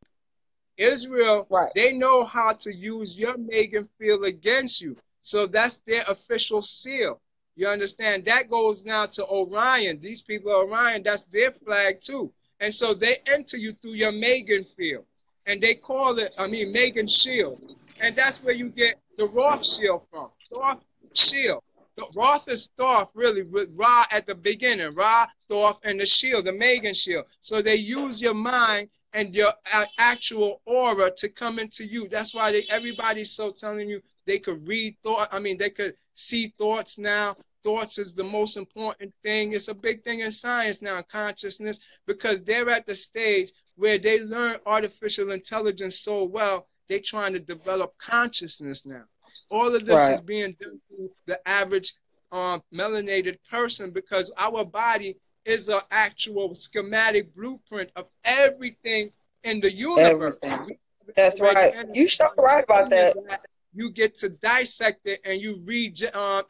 Israel, Right. they know how to use your Megan field against you. So that's their official seal. You understand? That goes now to Orion. These people are Orion. That's their flag too. And so they enter you through your Megan field. And they call it, Megan shield. And that's where you get the Roth shield from. Roth shield. The Roth is Thoth, really, with Ra at the beginning. Ra, Thoth, and the shield, the Megan shield. So they use your mind and your actual aura to come into you. That's why everybody's so telling you they could read thought. They could see thoughts now. thoughts is the most important thing. It's a big thing in science now, consciousness, because they're at the stage where they learn artificial intelligence so well, they're trying to develop consciousness now. All of this Right. is being done through the average melanated person, because our body is an actual schematic blueprint of everything in the universe. Everything. We have it That's already right. in it. You so The right about thing is that. that you get to dissect it and you read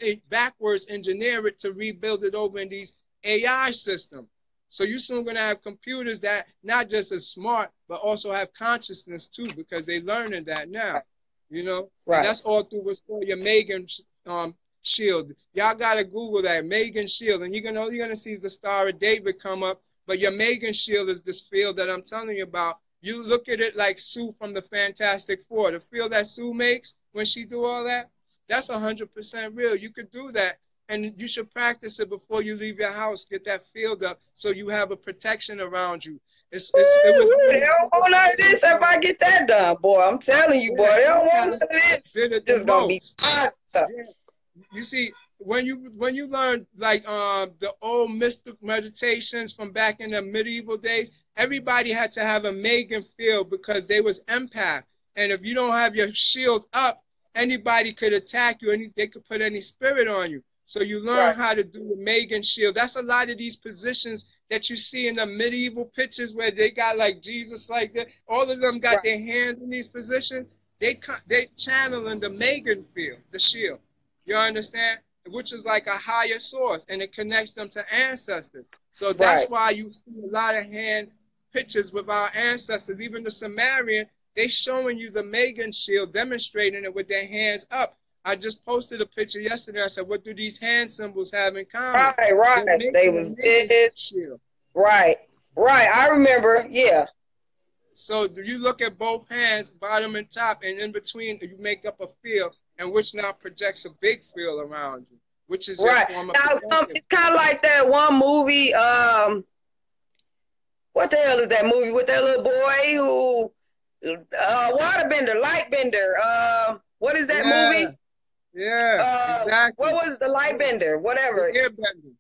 it backwards, engineer it to rebuild it over in these AI systems. So you're soon going to have computers that not just as smart, but also have consciousness too, because they're learning that now, you know. And Right. that's all through what's called your Megan shield. Y'all gotta Google that Megan shield, and you're gonna see the Star of David come up. But your Megan shield is this field that I'm telling you about. You look at it like Sue from the Fantastic Four. The feel that Sue makes when she do all that, that's 100% real. You could do that, and you should practice it before you leave your house. Get that field up so you have a protection around you. It was Woo, they really don't want none of this if I get that done, boy. I'm telling you, boy, yeah, they don't want AI none of this. did it the It's gonna be most. hot. Yeah. You see, when you learn like the old mystic meditations from back in the medieval days, everybody had to have a Megan field because they was empath. And if you don't have your shield up, anybody could attack you and they could put any spirit on you. So you learn Right. how to do the Megan shield. That's a lot of these positions that you see in the medieval pictures where they got like Jesus like that. All of them got Right. their hands in these positions. They channeling the Megan field, the shield. You understand? Which is like a higher source, and it connects them to ancestors. So that's Right. why you see a lot of hand pictures with our ancestors. Even the Sumerian, they showing you the Megan shield, demonstrating it with their hands up. I just posted a picture yesterday. I said, what do these hand symbols have in common? Right. They're Right. They making a was Megan this. shield. Right. Right. I remember. Yeah. So do you look at both hands, bottom and top, and in between you make up a field, and which now projects a big field around you, which is your Right. form of Now protection. it's kind of like that one movie. What the hell is that movie with that little boy who, waterbender, lightbender? What is that Yeah, movie? yeah, What exactly. was the lightbender? The Whatever. airbender.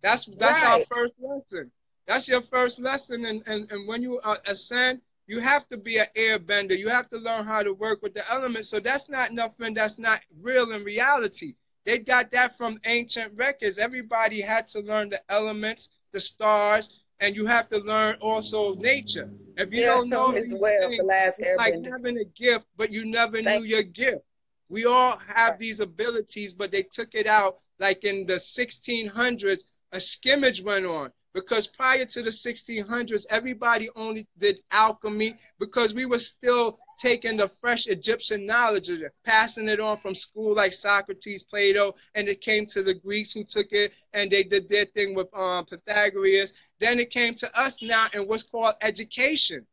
That's our Right. first lesson. That's your first lesson, and when you ascend, you have to be an airbender. You have to learn how to work with the elements. So that's not nothing that's not real in reality. They got that from ancient records. Everybody had to learn the elements, the stars, and you have to learn also nature. If you Yeah. don't know It's these well the things, last it's like airbender. having a gift, but you never knew Thank your gift. We all you. have these abilities, but they took it out like in the 1600s. A skimmage went on because prior to the 1600s, everybody only did alchemy because we were still taking the fresh Egyptian knowledge of it, passing it on from school like Socrates, Plato, and it came to the Greeks who took it and they did their thing with Pythagoras. Then it came to us now in what's called education.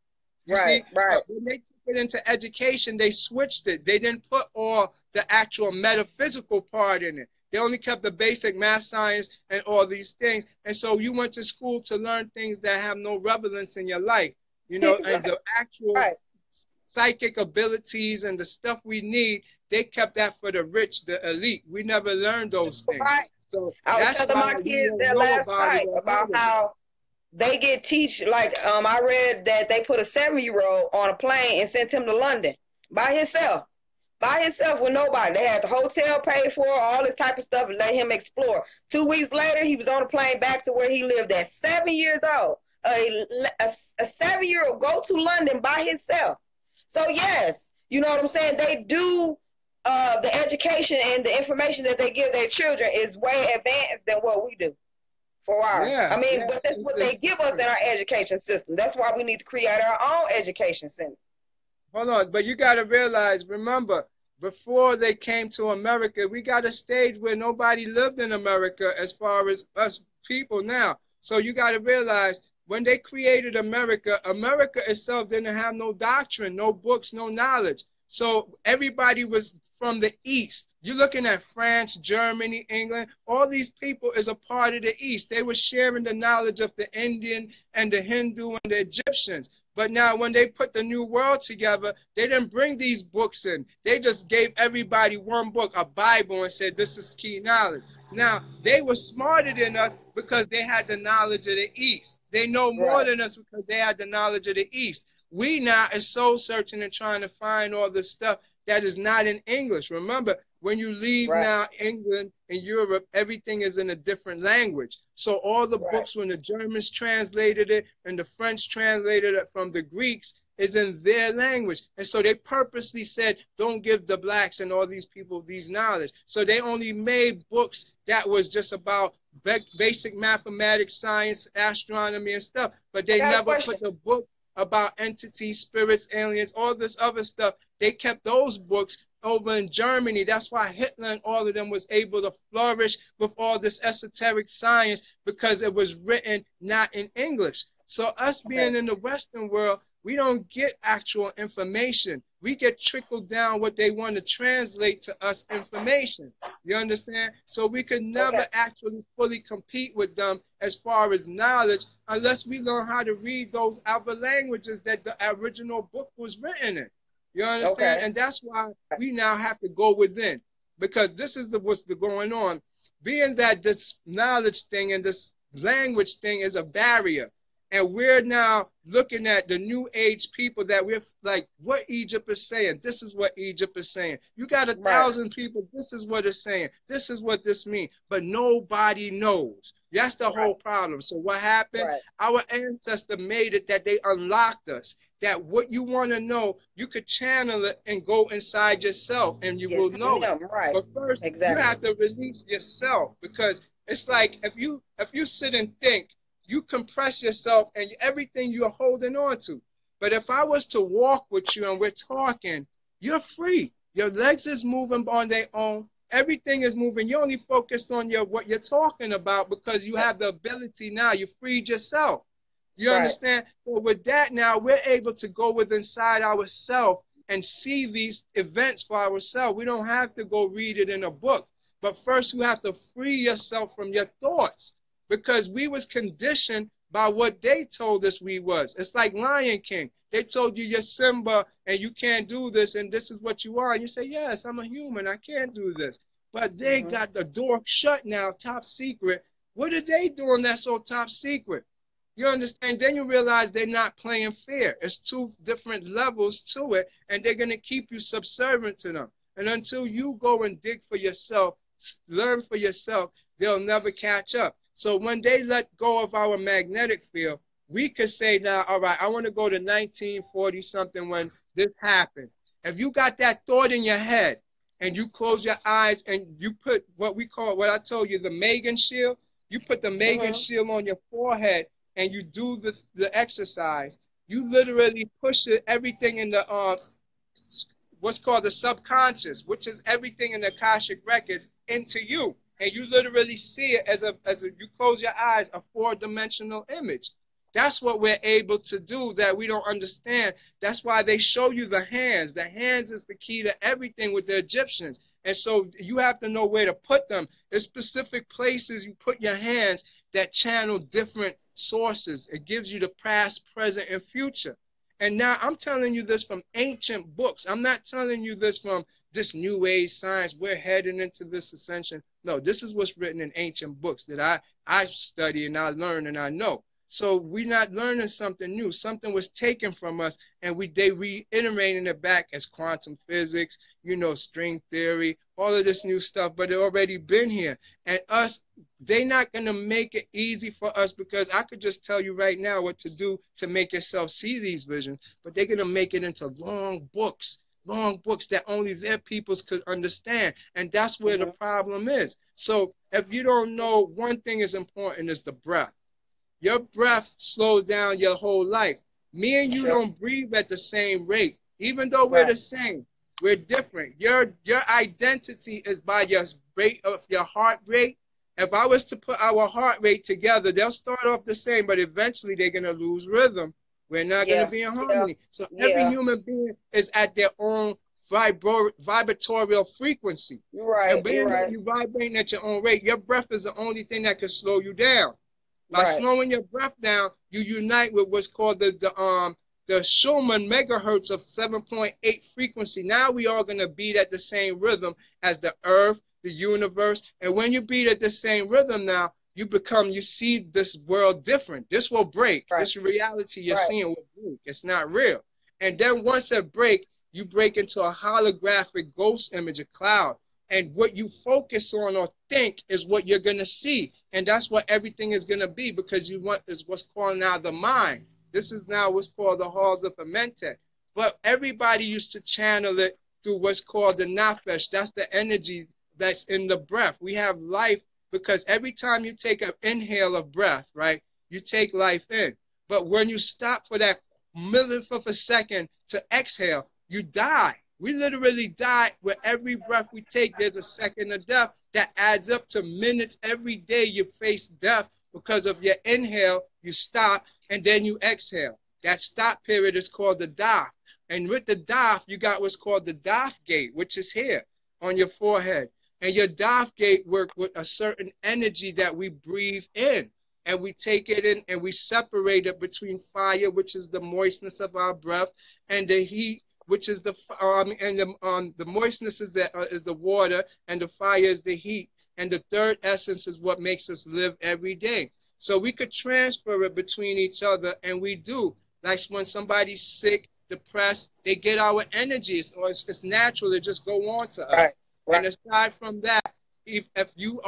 You Right. see, Right. but when they took it into education, they switched it. They didn't put all the actual metaphysical part in it. They only kept the basic math, science, and all these things. And so you went to school to learn things that have no relevance in your life, and Right. the actual Right. psychic abilities and the stuff we need, they kept that for the rich, the elite. We never learned those things. Right. So I was that's telling why my we kids don't that know last about it night or about heard of it. how they get teach like I read that they put a 7-year-old on a plane and sent him to London by himself. By himself with nobody. They had the hotel paid for, all this type of stuff, and let him explore. 2 weeks later, he was on a plane back to where he lived at 7 years old. A 7-year-old go to London by himself. So yes, you know what I'm saying? They do the education and the information that they give their children is way advanced than what we do for ours. Yeah, I mean, yeah, but that's what it's they give us in different. our education system. That's why we need to create our own education center. Hold on, but you got to realize, remember, before they came to America, we got a stage where nobody lived in America as far as us people now. So you got to realize when they created America, America itself didn't have no doctrine, no books, no knowledge. So everybody was from the East. You're looking at France, Germany, England. All these people is a part of the East. They were sharing the knowledge of the Indian and the Hindu and the Egyptians. But now when they put the new world together, they didn't bring these books in. They just gave everybody one book, a Bible, and said, this is key knowledge. Now, they were smarter than us because they had the knowledge of the East. They know more Right. than us because they had the knowledge of the East. We now are soul searching and trying to find all this stuff that is not in English. Remember, when you leave Right. now England and Europe, everything is in a different language. So all the Right. books, when the Germans translated it and the French translated it from the Greeks, is in their language. And so they purposely said, don't give the blacks and all these people these knowledge. So they only made books that was just about basic mathematics, science, astronomy, and stuff. But I they got a never question. put the book about entities, spirits, aliens, all this other stuff. They kept those books over in Germany. That's why Hitler and all of them was able to flourish with all this esoteric science, because it was written not in English. So us Okay. being in the Western world, we don't get actual information. We get trickled down what they want to translate to us information. You understand? So we could Okay. never actually fully compete with them as far as knowledge unless we learn how to read those other languages that the original book was written in. You understand? Okay. And that's why we now have to go within, because this is what's going on. Being that this knowledge thing and this language thing is a barrier, and we're now looking at the new age people that we're like, what Egypt is saying. This is what Egypt is saying. You got a Right. thousand people. This is what it's saying. This is what this means. But nobody knows. That's the Right. whole problem. So what happened? Right. Our ancestor made it that they unlocked us. That what you want to know, you could channel it and go inside yourself and you Yes, will know it. ma'am. Right. But first, you Exactly. have to release yourself, because it's like if you sit and think, you compress yourself and everything you're holding on to. But if I was to walk with you and we're talking, you're free. Your legs is moving on their own. Everything is moving. You're only focused on what you're talking about because you have the ability now. You freed yourself. You Right. understand? So with that now, we're able to go with inside ourselves and see these events for ourselves. We don't have to go read it in a book. But first, you have to free yourself from your thoughts, because we was conditioned by what they told us we was. It's like Lion King. They told you you're Simba and you can't do this and this is what you are. And you say, yes, I'm a human. I can't do this. But they Mm-hmm. got the door shut now, top secret. What are they doing that's so top secret? You understand? Then you realize they're not playing fair. It's two different levels to it, and they're going to keep you subservient to them. And until you go and dig for yourself, learn for yourself, they'll never catch up. So when they let go of our magnetic field, we could say now, all right, I want to go to 1940 something when this happened. If you got that thought in your head and you close your eyes and you put what we call, what I told you, the Megan shield, you put the Megan Mm-hmm. shield on your forehead and you do the exercise, you literally push it, everything in the what's called the subconscious, which is everything in the Akashic records, into you. And you literally see it as you close your eyes, a four-dimensional image. That's what we're able to do that we don't understand. That's why they show you the hands. The hands is the key to everything with the Egyptians. And so you have to know where to put them. There's specific places you put your hands that channel different sources. It gives you the past, present, and future. And now I'm telling you this from ancient books. I'm not telling you this from this new age science. We're heading into this ascension. No, this is what's written in ancient books that I study and I learn and I know. So we're not learning something new. Something was taken from us, and they reiterating it back as quantum physics, string theory, all of this new stuff. But it already been here, and us, they're not gonna make it easy for us, because I could just tell you right now what to do to make yourself see these visions. But they're gonna make it into long books that only their peoples could understand. And that's where the Mm-hmm. problem is. So if you don't know, one thing is important is the breath. Your breath slows down your whole life. Me and you Sure. don't breathe at the same rate. Even though we're Right. the same, we're different. Your identity is by your rate of your heart rate. If I was to put our heart rate together, they'll start off the same, but eventually they're going to lose rhythm. We're not going to Yeah. be in Yeah. harmony. So every Yeah. human being is at their own vibratorial frequency. You're And right. You're being that right. you're vibrating at your own rate, your breath is the only thing that can slow you down. By Right. slowing your breath down, you unite with what's called the Schumann megahertz of 7.8 frequency. Now we are going to beat at the same rhythm as the earth, the universe. And when you beat at the same rhythm now, you see this world different. This will break. Right. This reality you're Right. seeing will break. It's not real. And then once it break, you break into a holographic ghost image, a cloud. And what you focus on or think is what you're going to see. And that's what everything is going to be, because you want is what's called now the mind. This is now what's called the halls of Amentet. But everybody used to channel it through what's called the Naphesh. That's the energy that's in the breath. We have life because every time you take an inhale of breath, right, you take life in. But when you stop for that millionth of a second to exhale, you die. We literally die. With every breath we take, there's a second of death that adds up to minutes. Every day you face death because of your inhale, you stop, and then you exhale. That stop period is called the daf. And with the daf, you got what's called the daf gate, which is here on your forehead. And your daf gate works with a certain energy that we breathe in. And we take it in and we separate it between fire, which is the moistness of our breath, and the heat, which is the the moistness is the water, and the fire is the heat, and the third essence is what makes us live every day. So we could transfer it between each other, and we do. Like when somebody's sick, depressed, they get our energies, or it's natural to just go on to us. Right. Right. And aside from that, if you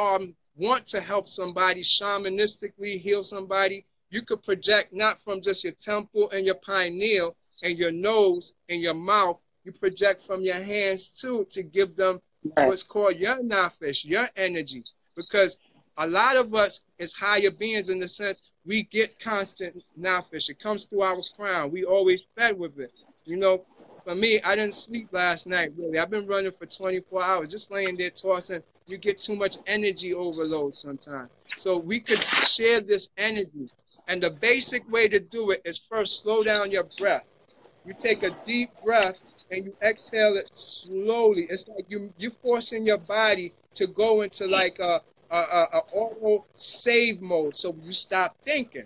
want to help somebody shamanistically heal somebody, you could project not from just your temple and your pineal and your nose and your mouth. You project from your hands too to give them what's called your Naphesh, your energy. Because a lot of us as higher beings, in the sense we get constant Naphesh. It comes through our crown. We always fed with it. You know, for me, I didn't sleep last night, really. I've been running for 24 hours, just laying there tossing. You get too much energy overload sometimes. So we could share this energy. And the basic way to do it is first slow down your breath. You take a deep breath and you exhale it slowly. It's like you're forcing your body to go into like a auto save mode. So you stop thinking.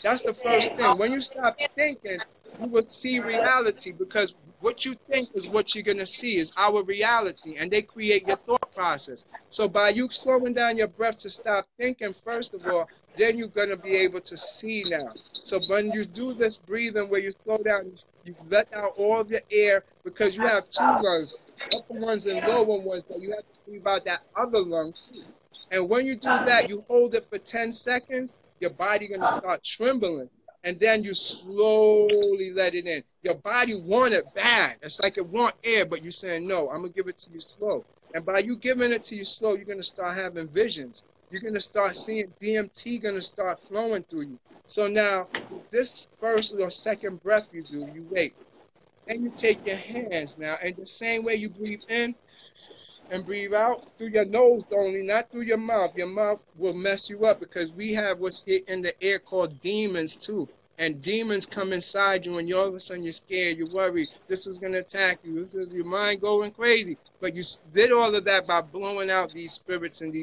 That's the first thing. When you stop thinking, you will see reality, because what you think is what you're going to see, is our reality, and they create your thought process. So by you slowing down your breath to stop thinking, first of all, then you're going to be able to see now. So when you do this breathing where you slow down, you let out all the air, because you have two lungs, upper ones and lower ones, that you have to breathe out that other lung too. And when you do that, you hold it for 10 seconds, your body going to start trembling. And then you slowly let it in. Your body want it bad. It's like it want air, but you're saying, no, I'm going to give it to you slow. And by you giving it to you slow, you're going to start having visions. You're going to start seeing DMT going to start flowing through you. So now, this first or second breath you do, you wait. Then you take your hands now, and the same way you breathe in and breathe out through your nose only, not through your mouth. Your mouth will mess you up, because we have what's hit in the air called demons too. And demons come inside you, and all of a sudden you're scared, you're worried, this is going to attack you, this is your mind going crazy. But you did all of that by blowing out these spirits and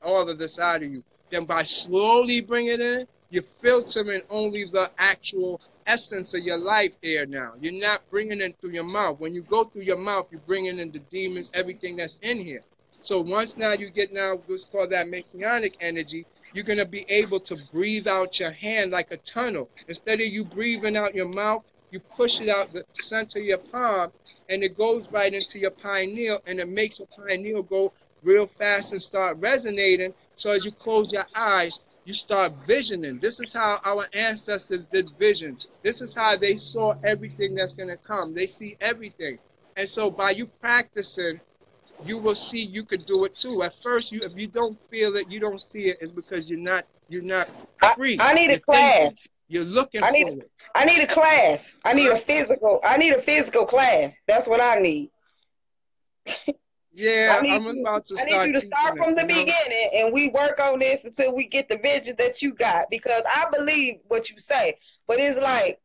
all of this out of you. Then by slowly bringing it in, you're filtering only the actual essence of your life air now. You're not bringing it through your mouth. When you go through your mouth, you're bringing in the demons, everything that's in here. So once now you get now what's called that messianic energy, you're going to be able to breathe out your hand like a tunnel. Instead of you breathing out your mouth, you push it out the center of your palm, and it goes right into your pineal, and it makes your pineal go real fast and start resonating. So as you close your eyes, you start visioning. This is how our ancestors did vision. This is how they saw everything that's going to come. They see everything. And so by you practicing, you will see you could do it too. At first, if you don't feel it, you don't see it, it's because you're not free. I need a class. You're looking for it. I need a class. I need a physical class. That's what I need. Yeah, I'm about to start. I need you to start from the beginning, and we work on this until we get the vision that you got. Because I believe what you say, but it's like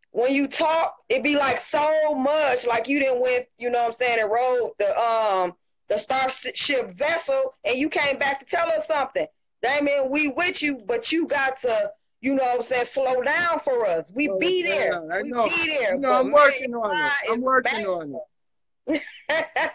when you talk, it be like so much. Like you didn't went, you know what I'm saying, and rode the starship vessel, and you came back to tell us something. That mean we with you, but you got to, you know what I'm saying, slow down for us. We be there. We be there. I'm working on it. I'm working on it.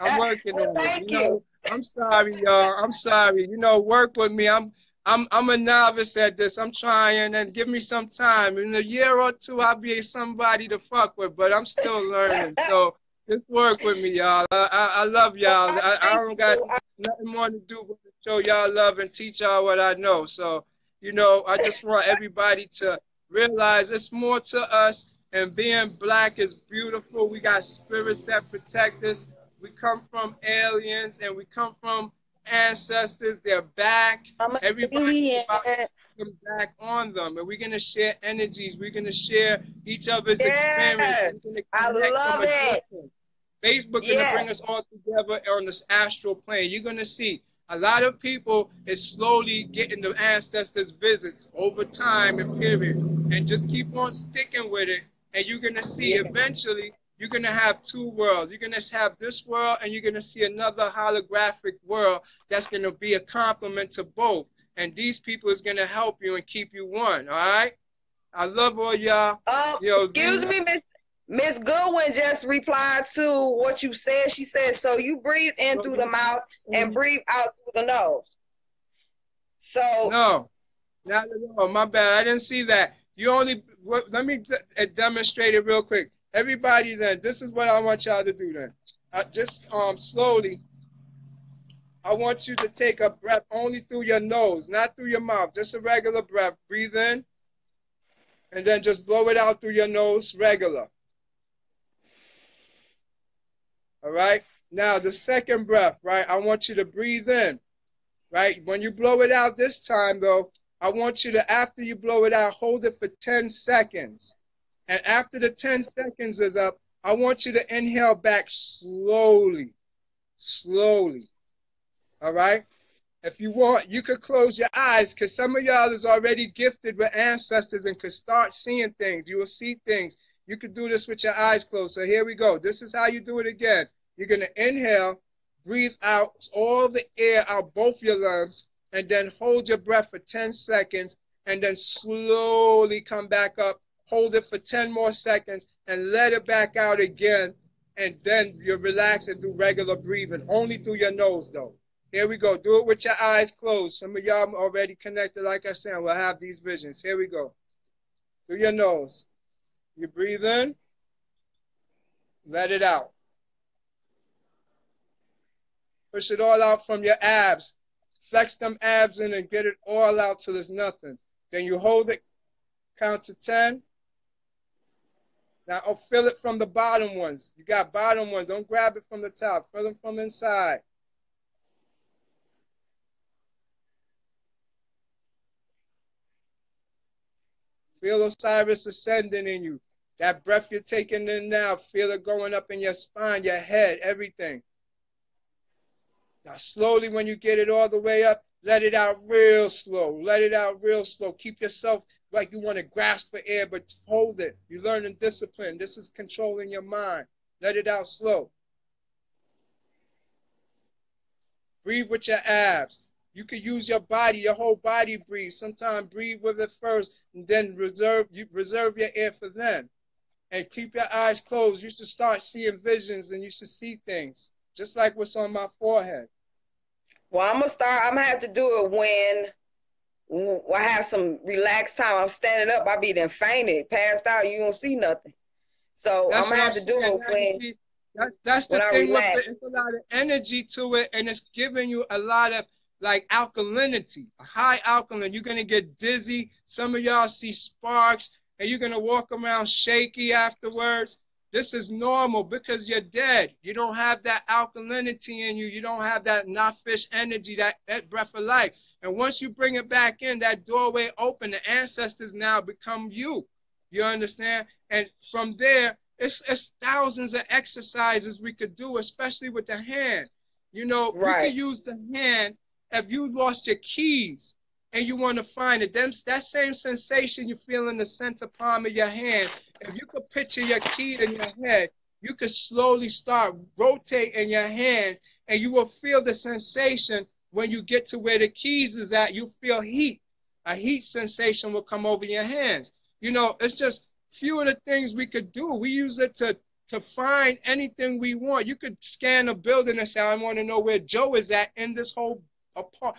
I'm working on it. Thank you. I'm sorry, y'all. I'm sorry. You know, work with me. I'm a novice at this. I'm trying, and give me some time. In a year or two, I'll be somebody to fuck with, but I'm still learning. So just work with me, y'all. I love Well, y'all. I I thank don't got you. nothing more to do but to show y'all love and teach y'all what I know. So, you know, I just want everybody to realize it's more to us, and being black is beautiful. We got spirits that protect us. We come from aliens and we come from ancestors. They're back. I'm an Everybody's alien. about to come back on them. And we're going to share energies. We're going to share each other's experience. Yes, We're going to I connect from love a it. distance. Facebook going to Yes, bring us all together on this astral plane. You're going to see a lot of people is slowly getting the ancestors' visits over time and period. And just keep on sticking with it. And you're going to see yes. eventually you're going to have two worlds. You're going to have this world and you're going to see another holographic world that's going to be a complement to both. And these people is going to help you and keep you one. All right. I love all y'all. You know, Excuse me, Miss Goodwin just replied to what you said. She said, "So you breathe in through the mouth and breathe out through the nose." So, no, not at all. My bad. I didn't see that. You only, let me demonstrate it real quick. Everybody then, this is what I want y'all to do then. Just slowly, I want you to take a breath only through your nose, not through your mouth. Just a regular breath. Breathe in and then just blow it out through your nose, regular. All right? Now, the second breath, right? I want you to breathe in, right? When you blow it out this time, though, I want you to, after you blow it out, hold it for 10 seconds. And after the 10 seconds is up, I want you to inhale back slowly, slowly. All right? If you want, you could close your eyes because some of y'all is already gifted with ancestors and could start seeing things. You will see things. You could do this with your eyes closed. So here we go. This is how you do it again. You're going to inhale, breathe out all the air out both your lungs, and then hold your breath for 10 seconds, and then slowly come back up. Hold it for 10 more seconds, and let it back out again. And then you relax and do regular breathing, only through your nose, though. Here we go. Do it with your eyes closed. Some of y'all already connected. Like I said, we'll have these visions. Here we go. Through your nose. You breathe in. Let it out. Push it all out from your abs. Flex them abs in and get it all out till there's nothing. Then you hold it. Count to 10. Now feel it from the bottom ones. You got bottom ones. Don't grab it from the top. Feel them from inside. Feel Osiris ascending in you. That breath you're taking in now, feel it going up in your spine, your head, everything. Now, slowly, when you get it all the way up, let it out real slow. Let it out real slow. Keep yourself like you want to grasp for air, but hold it. You're learning discipline. This is controlling your mind. Let it out slow. Breathe with your abs. You can use your body, your whole body breathe. Sometimes breathe with it first, and then reserve your air for then. And keep your eyes closed. You should start seeing visions and you should see things, just like what's on my forehead. well, I'm gonna start. I'm gonna have to do it when I have some relaxed time. I'm standing up. I be then fainted, passed out. You don't see nothing. So I'm That's gonna what I'm have to do saying. it Now you see, that's the when I thing with relax. it. It's a lot of energy to it, and it's giving you a lot of like alkalinity, a high alkaline. You're gonna get dizzy. Some of y'all see sparks, and you're gonna walk around shaky afterwards. This is normal because you're dead. You don't have that alkalinity in you. You don't have that Naphesh energy, that breath of life. And once you bring it back in, that doorway open, the ancestors now become you. You understand? And from there, it's thousands of exercises we could do, especially with the hand. You know, you Right, could use the hand if you lost your keys and you want to find it. That same sensation you feel in the center palm of your hand, if you could picture your key in your head, you could slowly start rotating your hand and you will feel the sensation when you get to where the keys is at. You feel heat. A heat sensation will come over your hands. You know, it's just few of the things we could do. We use it to to find anything we want. You could scan a building and say, I want to know where Joe is at in this whole apart,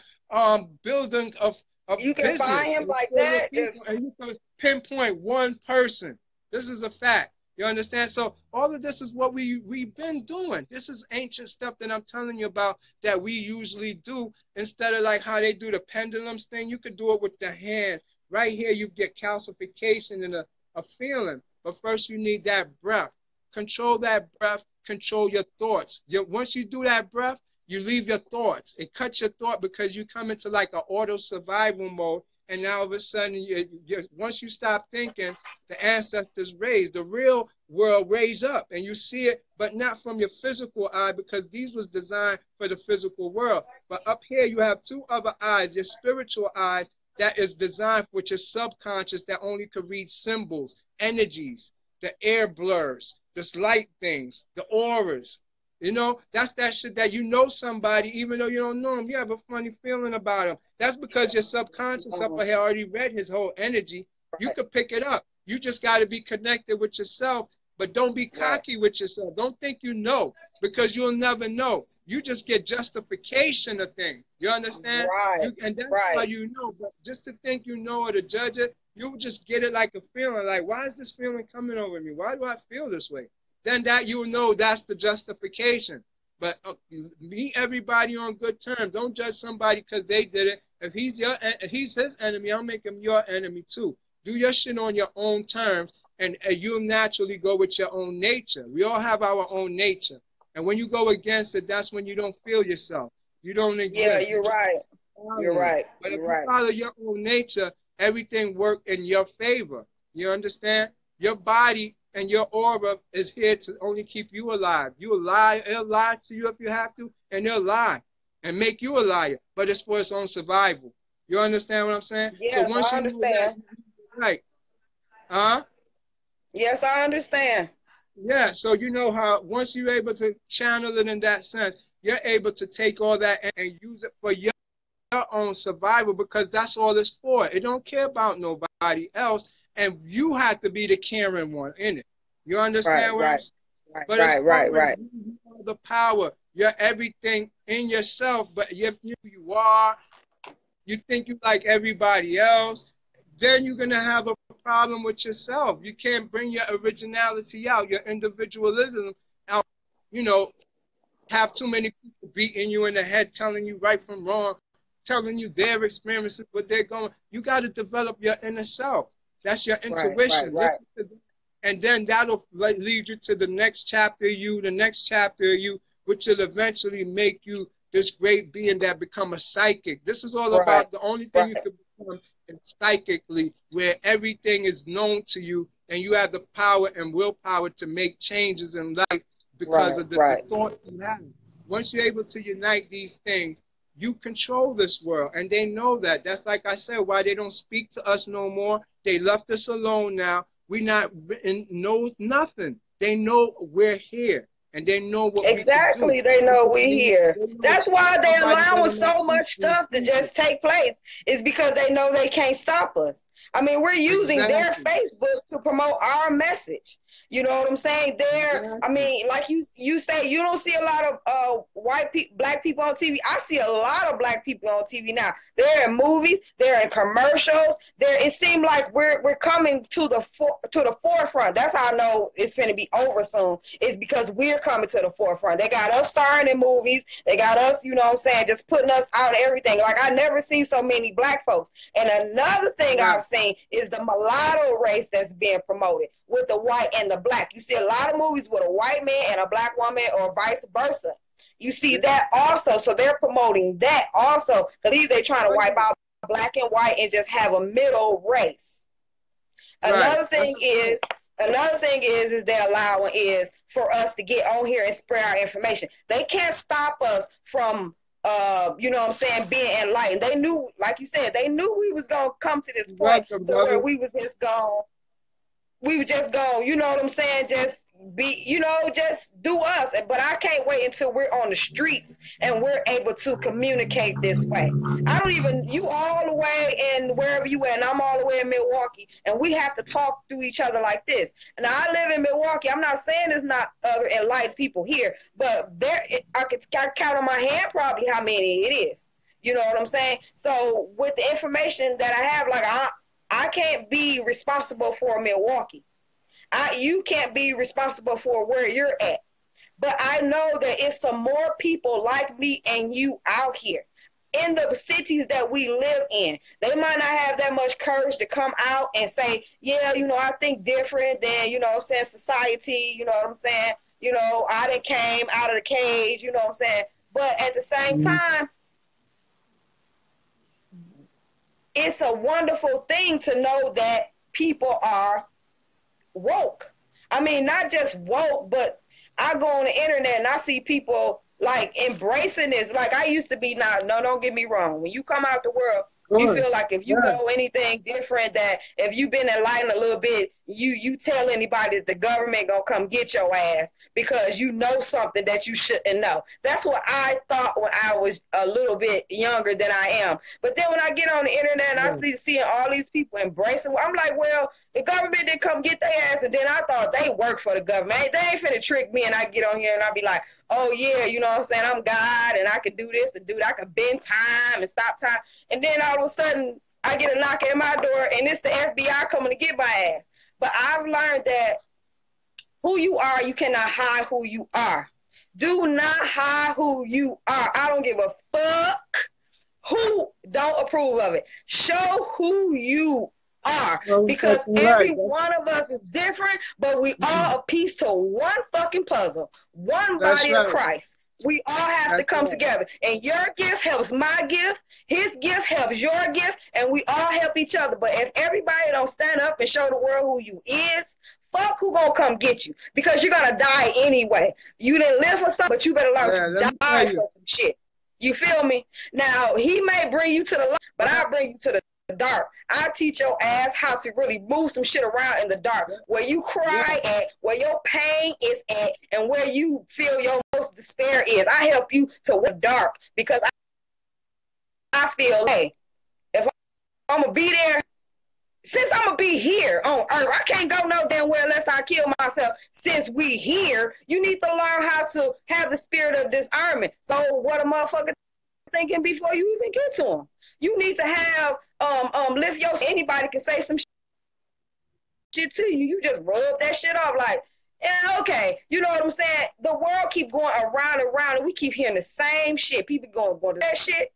building of You can business find him and like full that. of people, and you can pinpoint one person. This is a fact. You understand? So all of this is what we've been doing. This is ancient stuff that I'm telling you about that we usually do instead of like how they do the pendulums thing. You could do it with the hand. Right here, you get calcification and a feeling. But first, you need that breath. Control that breath. Control your thoughts. Once you do that breath, you leave your thoughts. It cuts your thought because you come into like an auto survival mode. And now all of a sudden, once you stop thinking, the ancestors raise, the real world raise up, and you see it, but not from your physical eye because these was designed for the physical world. But up here, you have two other eyes, your spiritual eyes, that is designed for your subconscious that only could read symbols, energies, the air blurs, the light things, the auras. You know, that's that shit that you know somebody, even though you don't know him, you have a funny feeling about him. That's because your subconscious up here already read his whole energy. You could pick it up. You just got to be connected with yourself, but don't be cocky with yourself. Don't think you know because you'll never know. You just get justification of things. You understand? Right. And that's Right. how you know. But just to think you know or to judge it, you just get it like a feeling. Like, why is this feeling coming over me? Why do I feel this way? Then that you'll know that's the justification. But meet everybody on good terms. Don't judge somebody because they did it. If he's his enemy, I'll make him your enemy too. Do your shit on your own terms, and you'll naturally go with your own nature. We all have our own nature. And when you go against it, that's when you don't feel yourself. You don't exist. Yeah, you're right. You're right. But if You're you right. follow your own nature, everything works in your favor. You understand? Your body and your aura is here to only keep you alive. You lie, it'll lie to you if you have to, and they'll lie and make you a liar. But it's for its own survival. You understand what I'm saying? Yes, So once I you know that, understand. right? Huh? Yes, I understand. Yeah. So you know how once you're able to channel it in that sense, you're able to take all that and use it for your own survival because that's all it's for. It don't care about nobody else, and you have to be the caring one in it. You understand what I'm saying? But as far as you have the power, you're everything in yourself, but if you are, you think you like everybody else, then you're gonna have a problem with yourself. You can't bring your originality out, your individualism out, you know, have too many people beating you in the head, telling you right from wrong, telling you their experiences, what they're going. You got to develop your inner self. That's your intuition. Right. And then that'll lead you to the next chapter of you, the next chapter of you, which will eventually make you this great being that become a psychic. This is all about the only thing you can become is psychically, where everything is known to you and you have the power and willpower to make changes in life because of the thought you have. Once you're able to unite these things, you control this world, and they know that. That's like I said, why they don't speak to us no more. They left us alone now. We not know nothing. They know we're here, and they know what we can do. They know we're here. That's why they Somebody's allowing gonna so much stuff to just take place. Is because they know they can't stop us. I mean, we're using their Facebook to promote our message. You know what I'm saying? I mean, like you say, you don't see a lot of black people on TV. I see a lot of black people on TV now. They're in movies, they're in commercials. It seems like we're coming to the forefront. That's how I know it's going to be over soon. It's because we're coming to the forefront. They got us starring in movies. They got us, you know what I'm saying, just putting us out of everything. Like I never seen so many black folks. And another thing I've seen is the mulatto race that's being promoted with the white and the black. You see a lot of movies with a white man and a black woman or vice versa. You see that also. So they're promoting that also because they're trying to wipe out black and white and just have a middle race. Another thing is they're allowing is for us to get on here and spread our information. They can't stop us from you know what I'm saying, being enlightened. They knew, like you said, they knew we was gonna come to this point where we were just going, you know what I'm saying, just be, you know, just do us. But I can't wait until we're on the streets and we're able to communicate this way. I don't even, you all the way in wherever you at, and I'm all the way in Milwaukee, and we have to talk to each other like this. And I live in Milwaukee. I'm not saying there's not other enlightened people here, but there, I could count on my hand probably how many it is. You know what I'm saying? So with the information that I have, like I can't be responsible for Milwaukee. You can't be responsible for where you're at. But I know that it's some more people like me and you out here in the cities that we live in. They might not have that much courage to come out and say, yeah, you know, I think different than, you know what I'm saying, society, you know what I'm saying? You know, I done came out of the cage, you know what I'm saying? But at the same time, it's a wonderful thing to know that people are woke. I mean, not just woke, but I go on the internet and I see people like embracing this. Like I used to be, no, don't get me wrong. When you come out the world, you feel like if you know anything different, that if you've been enlightened a little bit, you tell anybody that the government gonna come get your ass because you know something that you shouldn't know. That's what I thought when I was a little bit younger than I am. But then when I get on the internet and I see seeing all these people embracing, I'm like, well, the government didn't come get their ass, and then I thought they work for the government. They ain't finna trick me, and I get on here and I be like, oh yeah, you know what I'm saying, I'm God and I can do this and do that. I can bend time and stop time. And then all of a sudden I get a knock at my door and it's the FBI coming to get my ass. But I've learned that who you are, you cannot hide who you are. Do not hide who you are. I don't give a fuck who don't approve of it. Show who you are, because every one of us is different, but we all a piece to one fucking puzzle, one body of Christ. We all have to come together, and your gift helps my gift, his gift helps your gift, and we all help each other. But if everybody don't stand up and show the world who you is, fuck who gonna come get you, because you're gonna die anyway. You didn't live for something, but you better learn to die for some shit. You feel me? Now, he may bring you to the light, but I'll bring you to the dark. I teach your ass how to really move some shit around in the dark, where you cry at, where your pain is at, and where you feel your most despair is. I help you to the dark, because I feel, hey, if I'm gonna be there, since I'm gonna be here on earth, I can't go no damn where unless I kill myself. Since we here, you need to learn how to have the spirit of discernment. So what a motherfucker thinking before you even get to them. You need to have lift your, anybody can say some shit to you. You just rub that shit off like, yeah, okay. You know what I'm saying? The world keep going around and around, and we keep hearing the same shit. People going to that shit.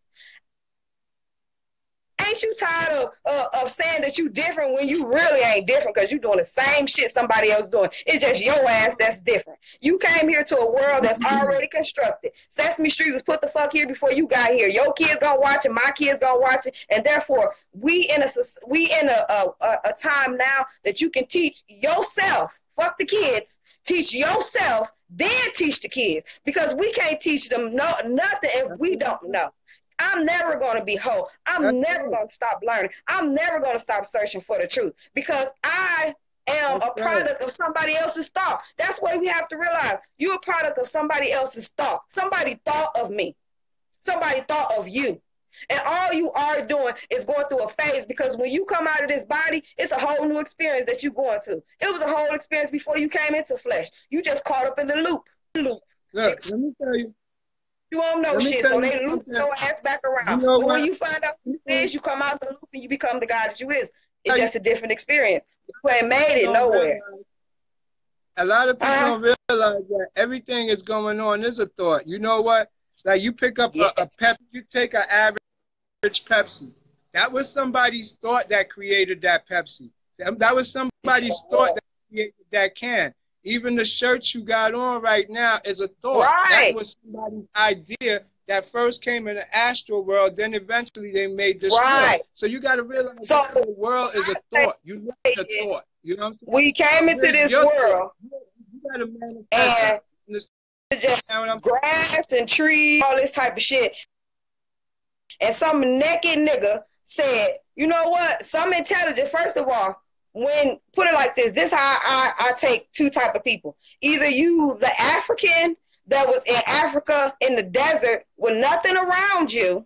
Ain't you tired of saying that you different when you really ain't different, because you doing the same shit somebody else doing? It's just your ass that's different. You came here to a world that's already constructed. Sesame Street was put the fuck here before you got here. Your kids gonna watch it, my kids gonna watch it, and therefore we in a time now that you can teach yourself. Fuck the kids. Teach yourself, then teach the kids, because we can't teach them nothing if we don't know. I'm never going to be whole. I'm never going to stop learning. I'm never going to stop searching for the truth, because I am a product of somebody else's thought. That's what we have to realize. You're a product of somebody else's thought. Somebody thought of me. Somebody thought of you. And all you are doing is going through a phase, because when you come out of this body, it's a whole new experience that you're going to. It was a whole experience before you came into flesh. You just caught up in the loop. Look, let me tell you. You don't know shit, so they loop your ass back around. But when you find out who you is, you come out the loop and you become the guy that you is. It's just a different experience. You ain't made it nowhere. A lot of people don't realize that everything is going on is a thought. You know what? Like you pick up a Pepsi, you take an average Pepsi. That was somebody's thought that created that Pepsi. That was somebody's thought that created that can. Even the shirt you got on right now is a thought. That was somebody's idea that first came in the astral world, then eventually they made this world. So you got to realize that the world is a thought. You live in a thought. You know what I'm saying? We came into this world, you got to manifest and just grass and trees, all this type of shit. And some naked nigga said, you know what? Some intelligent, first of all, when put it like this how I take two type of people. Either you, the African that was in Africa in the desert with nothing around you,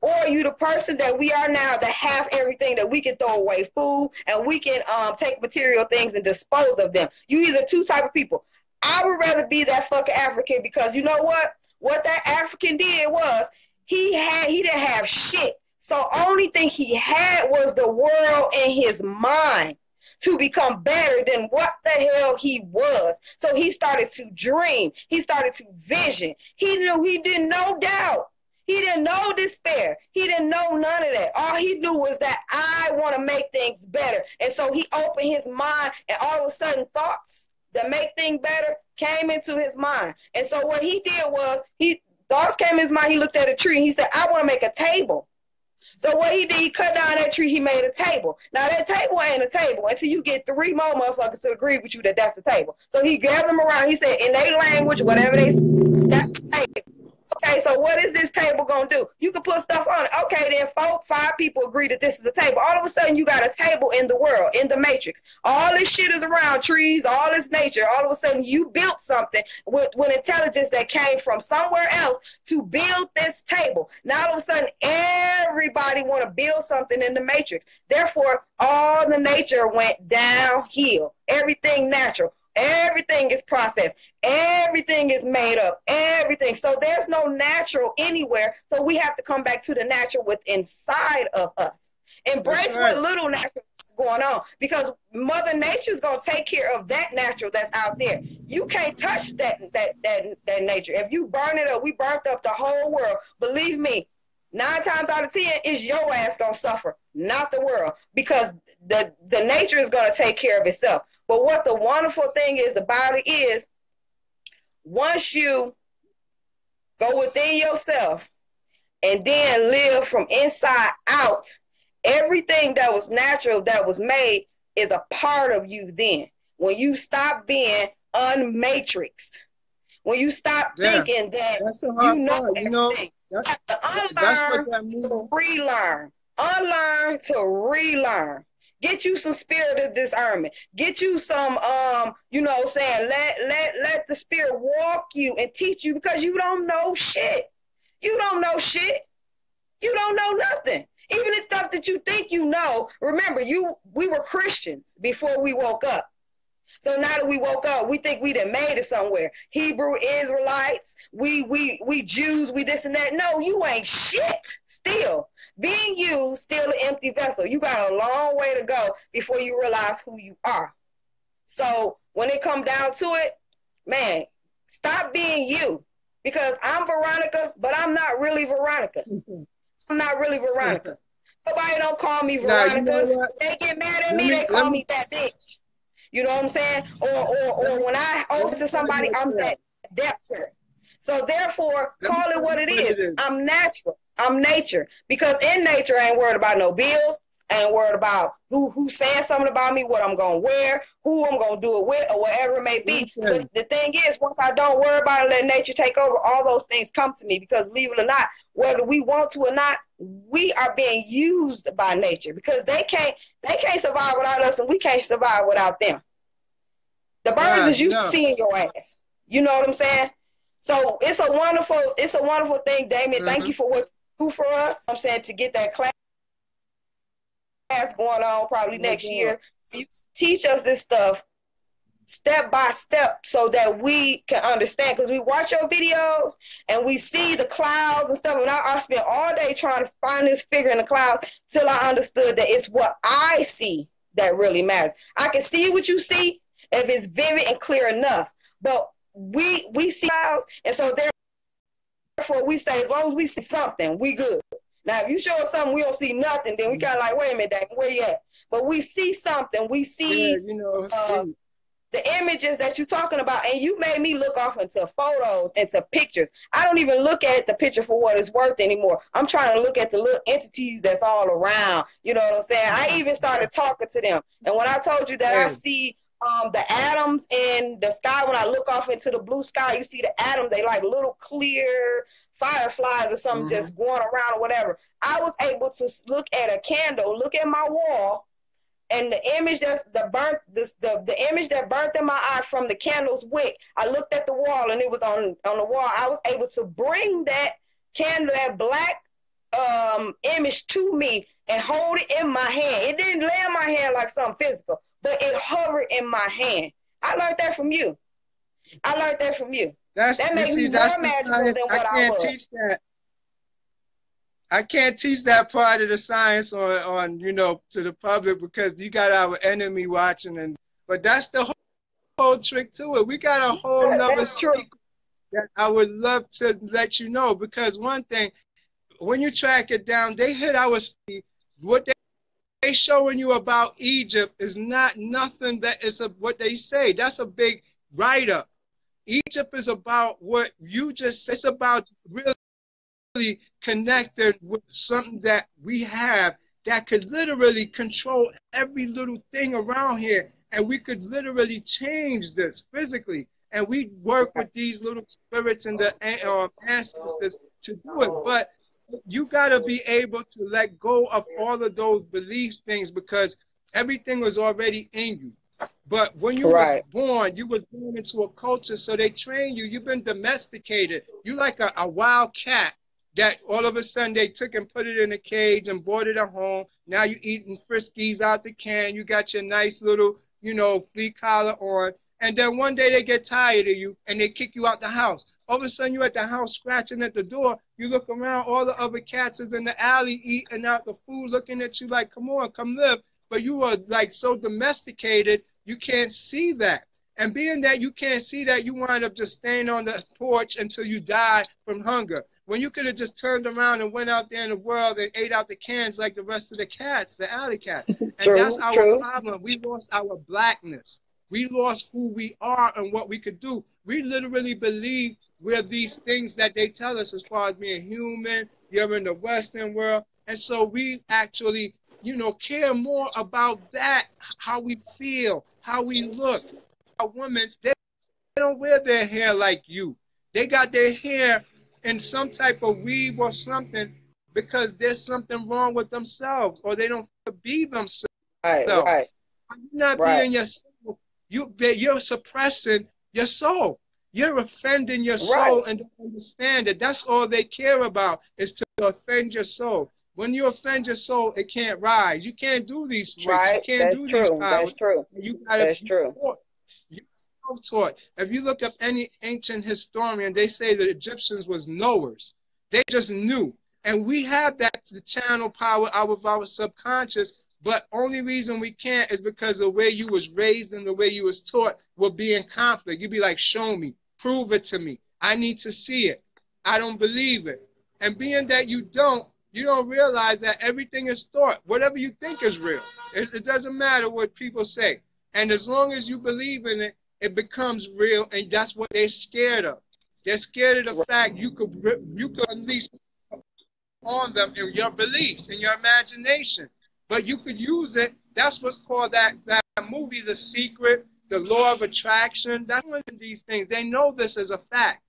or you the person that we are now that have everything, that we can throw away food and we can take material things and dispose of them. You either two type of people. I would rather be that fucking African, because you know what? What that African did was he didn't have shit. So only thing he had was the world in his mind to become better than what the hell he was. So he started to dream. He started to vision. He knew, he didn't know doubt. He didn't know despair. He didn't know none of that. All he knew was that I want to make things better. And so he opened his mind, and all of a sudden thoughts that make things better came into his mind. And so what he did was, thoughts came in his mind. He looked at a tree and he said, I want to make a table. So what he did, he cut down that tree, he made a table. Now that table ain't a table until you get 3 more motherfuckers to agree with you that that's the table. So he gathered them around. He said, in their language, whatever they say, that's the table. Okay, so what is this table gonna do? You can put stuff on it. Okay, then 5 people agree that this is a table. All of a sudden, you got a table in the world, in the matrix. All this shit is around, trees, all this nature. All of a sudden, you built something with intelligence that came from somewhere else to build this table. Now, all of a sudden, everybody want to build something in the matrix. Therefore, all the nature went downhill. Everything natural. Everything is processed. Everything is made up. Everything. So there's no natural anywhere. So we have to come back to the natural within inside of us. Embrace what little natural is going on, because Mother Nature is going to take care of that natural that's out there. You can't touch that nature. If you burn it up, we burnt up the whole world. Believe me, 9 times out of 10 is your ass going to suffer, not the world, because the nature is going to take care of itself. But what the wonderful thing is about it is, once you go within yourself and then live from inside out, everything that was natural, that was made, is a part of you then. When you stop being unmatrixed, when you stop thinking that you know everything, you have to unlearn to relearn. Unlearn to relearn. Get you some spirit of discernment. Get you some, you know what I'm saying, let the spirit walk you and teach you, because you don't know shit. You don't know shit. You don't know nothing. Even the stuff that you think you know. Remember, we were Christians before we woke up. So now that we woke up, we think we done made it somewhere. Hebrew Israelites, we Jews, we this and that. No, you ain't shit still. Being you, still an empty vessel. You got a long way to go before you realize who you are. So when it come down to it, man, stop being you. Because I'm Veronica, but I'm not really Veronica. I'm not really Veronica. Somebody don't call me Veronica. You know, they get mad at me, they call me that bitch. You know what I'm saying? Or when I host to somebody, I'm that debtor. So therefore, call it what it is. I'm natural. I'm nature. Because in nature, I ain't worried about no bills. I ain't worried about who saying something about me, what I'm going to wear, who I'm going to do it with, or whatever it may be. But the thing is, once I don't worry about it, let nature take over, all those things come to me. Because believe it or not, whether we want to or not, we are being used by nature, because they can't survive without us, and we can't survive without them. The birds is used to seeing your ass. You know what I'm saying? So it's a wonderful thing, Damien. Thank you for what you do for us. I'm saying, to get that class going on probably next year. You teach us this stuff step by step so that we can understand, because we watch your videos and we see the clouds and stuff, and I spent all day trying to find this figure in the clouds till I understood that it's what I see that really matters. I can see what you see if it's vivid and clear enough, but we see clouds, and so therefore we say, as long as we see something, we good. Now, if you show us something we don't see nothing, then we kind of like, wait a minute, Damon, where you at? But we see something. We see the images that you're talking about, and you made me look off into photos, into pictures. I don't even look at the picture for what it's worth anymore. I'm trying to look at the little entities that's all around. You know what I'm saying? I even started talking to them. And when I told you that I see the atoms in the sky, when I look off into the blue sky, you see the atoms, they like little clear fireflies or something just going around or whatever. I was able to look at a candle, look at my wall, and the image that's the image that burnt in my eye from the candle's wick, I looked at the wall and it was on the wall. I was able to bring that candle, that black image to me and hold it in my hand. It didn't lay in my hand like something physical, but it hovered in my hand. I learned that from you. I learned that from you. That makes me more magical than what I was. Teach that. I can't teach that part of the science on you know, to the public, because you got our enemy watching, but that's the whole trick to it. We got a whole nother secret that I would love to let you know, because one thing, when you track it down, they hit our speed. What they showing you about Egypt is not nothing that is what they say. That's a big write-up. Egypt is about what you just said. It's about really connected with something that we have that could literally control every little thing around here, and we could literally change this physically, and we work with these little spirits and the ancestors to do it. But you got to be able to let go of all of those belief things, because everything was already in you. But when you was born, you were born into a culture, so they train you. You've been domesticated. You like a wild cat that all of a sudden they took and put it in a cage and brought it at home. Now you eating Friskies out the can. You got your nice little, you know, flea collar on. And then one day they get tired of you and they kick you out the house. All of a sudden you're at the house scratching at the door. You look around, all the other cats is in the alley eating out the food, looking at you like, come on, come live. But you are like so domesticated, you can't see that. And being that you can't see that, you wind up just staying on the porch until you die from hunger. When you could have just turned around and went out there in the world and ate out the cans like the rest of the cats, the alley cats. And that's our problem. We lost our blackness. We lost who we are and what we could do. We literally believe we're these things that they tell us as far as being human. You're in the Western world. And so we actually, you know, care more about that, how we feel, how we look. Our women, they don't wear their hair like you. They got their hair in some type of weave or something because there's something wrong with themselves, or they don't be themselves. You're not being yourself. You're suppressing your soul. You're offending your soul and don't understand it. That's all they care about, is to offend your soul. When you offend your soul, it can't rise. You can't do these tricks. You can't do these powers. That's true. That's true. You're self-taught. If you look up any ancient historian, they say the Egyptians was knowers. They just knew. And we have that to channel power out of our subconscious, but only reason we can't is because the way you was raised and the way you was taught will be in conflict. You'd be like, show me, prove it to me. I need to see it. I don't believe it. And being that you don't realize that everything is thought. Whatever you think is real. It doesn't matter what people say. And as long as you believe in it, it becomes real, and that's what they're scared of. They're scared of the fact you could unleash on them in your beliefs, in your imagination. But you could use it. That's what's called that movie, The Secret, the law of attraction. That's one of these things. They know this is a fact,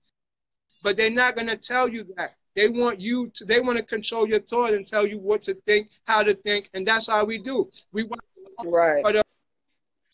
but they're not going to tell you that. They want to control your thought and tell you what to think, how to think, and that's how we do. We want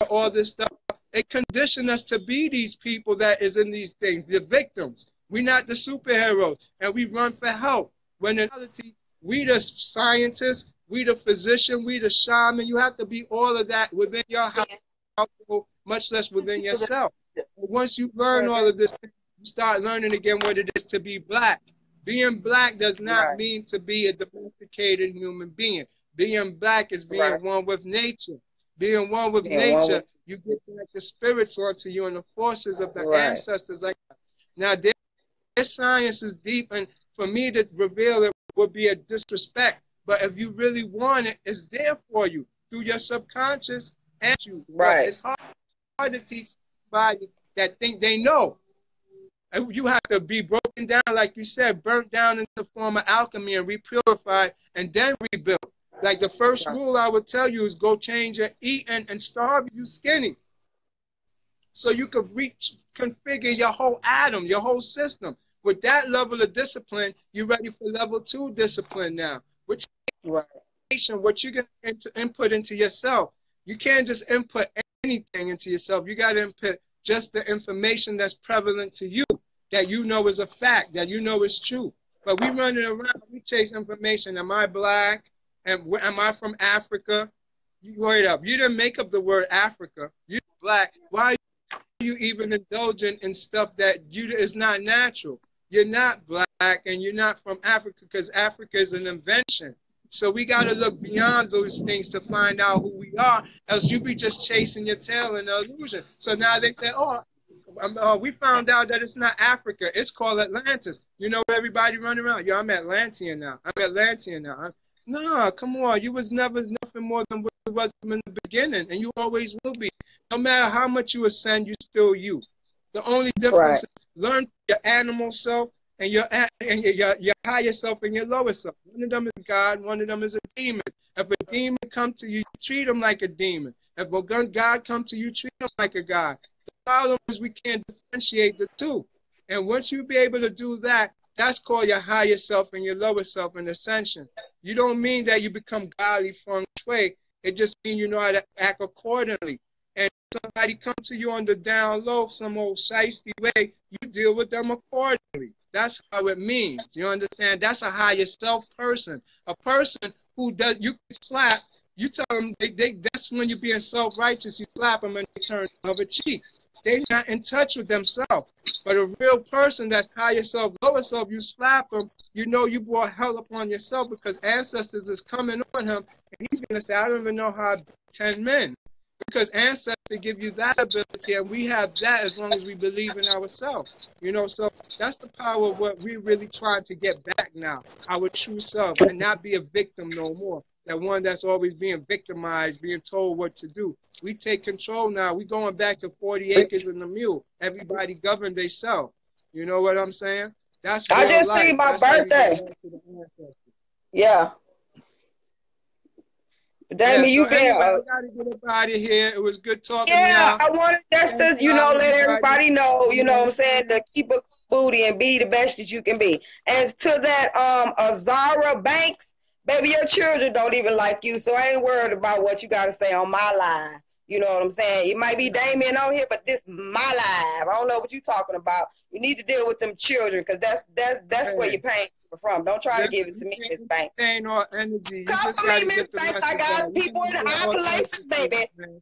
all this stuff. They condition us to be these people that is in these things, the victims. We're not the superheroes, and we run for help. When in reality, we the scientists, we the physician, we the shaman. You have to be all of that within your household, much less within yourself. But once you learn all of this, you start learning again what it is to be black. Being black does not mean to be a domesticated human being. Being black is being one with nature. Being one with nature, you get like the spirits onto you and the forces of the ancestors. Like that. Now, their science is deep, and for me to reveal it would be a disrespect. But if you really want it, it's there for you through your subconscious and you. But it's hard to teach somebody that think they know. You have to be broken down, like you said, burnt down into the form of alchemy and repurified and then rebuilt. Like the first rule I would tell you is go change your eating and starve you skinny. So you could reconfigure your whole atom, your whole system. With that level of discipline, you're ready for level 2 discipline now. Which what you're going to input into yourself. You can't just input anything into yourself. You got to input just the information that's prevalent to you, that you know is a fact, that you know is true. But we running around, we chase information. Am I black? And am I from Africa? You wait up. You didn't make up the word Africa. You're black. Why are you even indulging in stuff that is not natural? You're not black and you're not from Africa, because Africa is an invention. So we got to look beyond those things to find out who we are, else you be just chasing your tail in the illusion. So now they say, oh, we found out that it's not Africa. It's called Atlantis. You know, everybody running around. Yo, I'm Atlantean now. I'm Atlantean now. No, come on. You was never nothing more than what it was in the beginning, and you always will be. No matter how much you ascend, you still you. The only difference is learn your animal self and your higher self and your lower self. One of them is God. One of them is a demon. If a demon come to you, treat him like a demon. If a God come to you, treat him like a God. The problem is we can't differentiate the two. And once you be able to do that, that's called your higher self and your lower self in ascension. You don't mean that you become godly feng shui. It just means you know how to act accordingly. And if somebody comes to you on the down low, some old shiesty way, you deal with them accordingly. That's how it means. You understand? That's a higher self person. A person who does, you can slap, you tell them, that's when you're being self-righteous, you slap them and they turn the other cheek. They're not in touch with themselves. But a real person that's higher self, lower self, you slap them, you know you brought hell upon yourself because ancestors is coming on him, and he's going to say, I don't even know how I beat 10 men. Because ancestors give you that ability, and we have that as long as we believe in ourselves. You know, so that's the power of what we're really trying to get back now, our true self, and not be a victim no more. That one that's always being victimized, being told what to do. We take control now. We're going back to 40 acres and a mule. Everybody govern themselves. You know what I'm saying? That's I real just life. seen my That's how you birthday. get back to the ancestors. Yeah. Yeah, Damien, so you been anyway, I got to get up out of here. It was good talking to yeah, y'all. I wanted just Thank to, y'all, let everybody. everybody know, You what know, I'm saying, to keep a booty and be the best that you can be. And to that Azara Banks, baby, your children don't even like you, so I ain't worried about what you gotta say on my live. You know what I'm saying? It might be Damien on here, but this my live. I don't know what you're talking about. You need to deal with them children, because that's where hey, your pain comes from. Don't try to give listen, it to you me, can't Miss Banks. entertain all energy. You Come just for got me, to Miss get the Banks. I message got out. You people can in be high authentic, places, baby. man.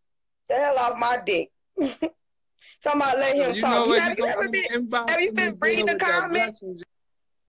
The hell off my dick. Talking about let So him you talk. know You what? have You're you going ever to been inbox have you me been and reading deal the with that. comments? Blessings.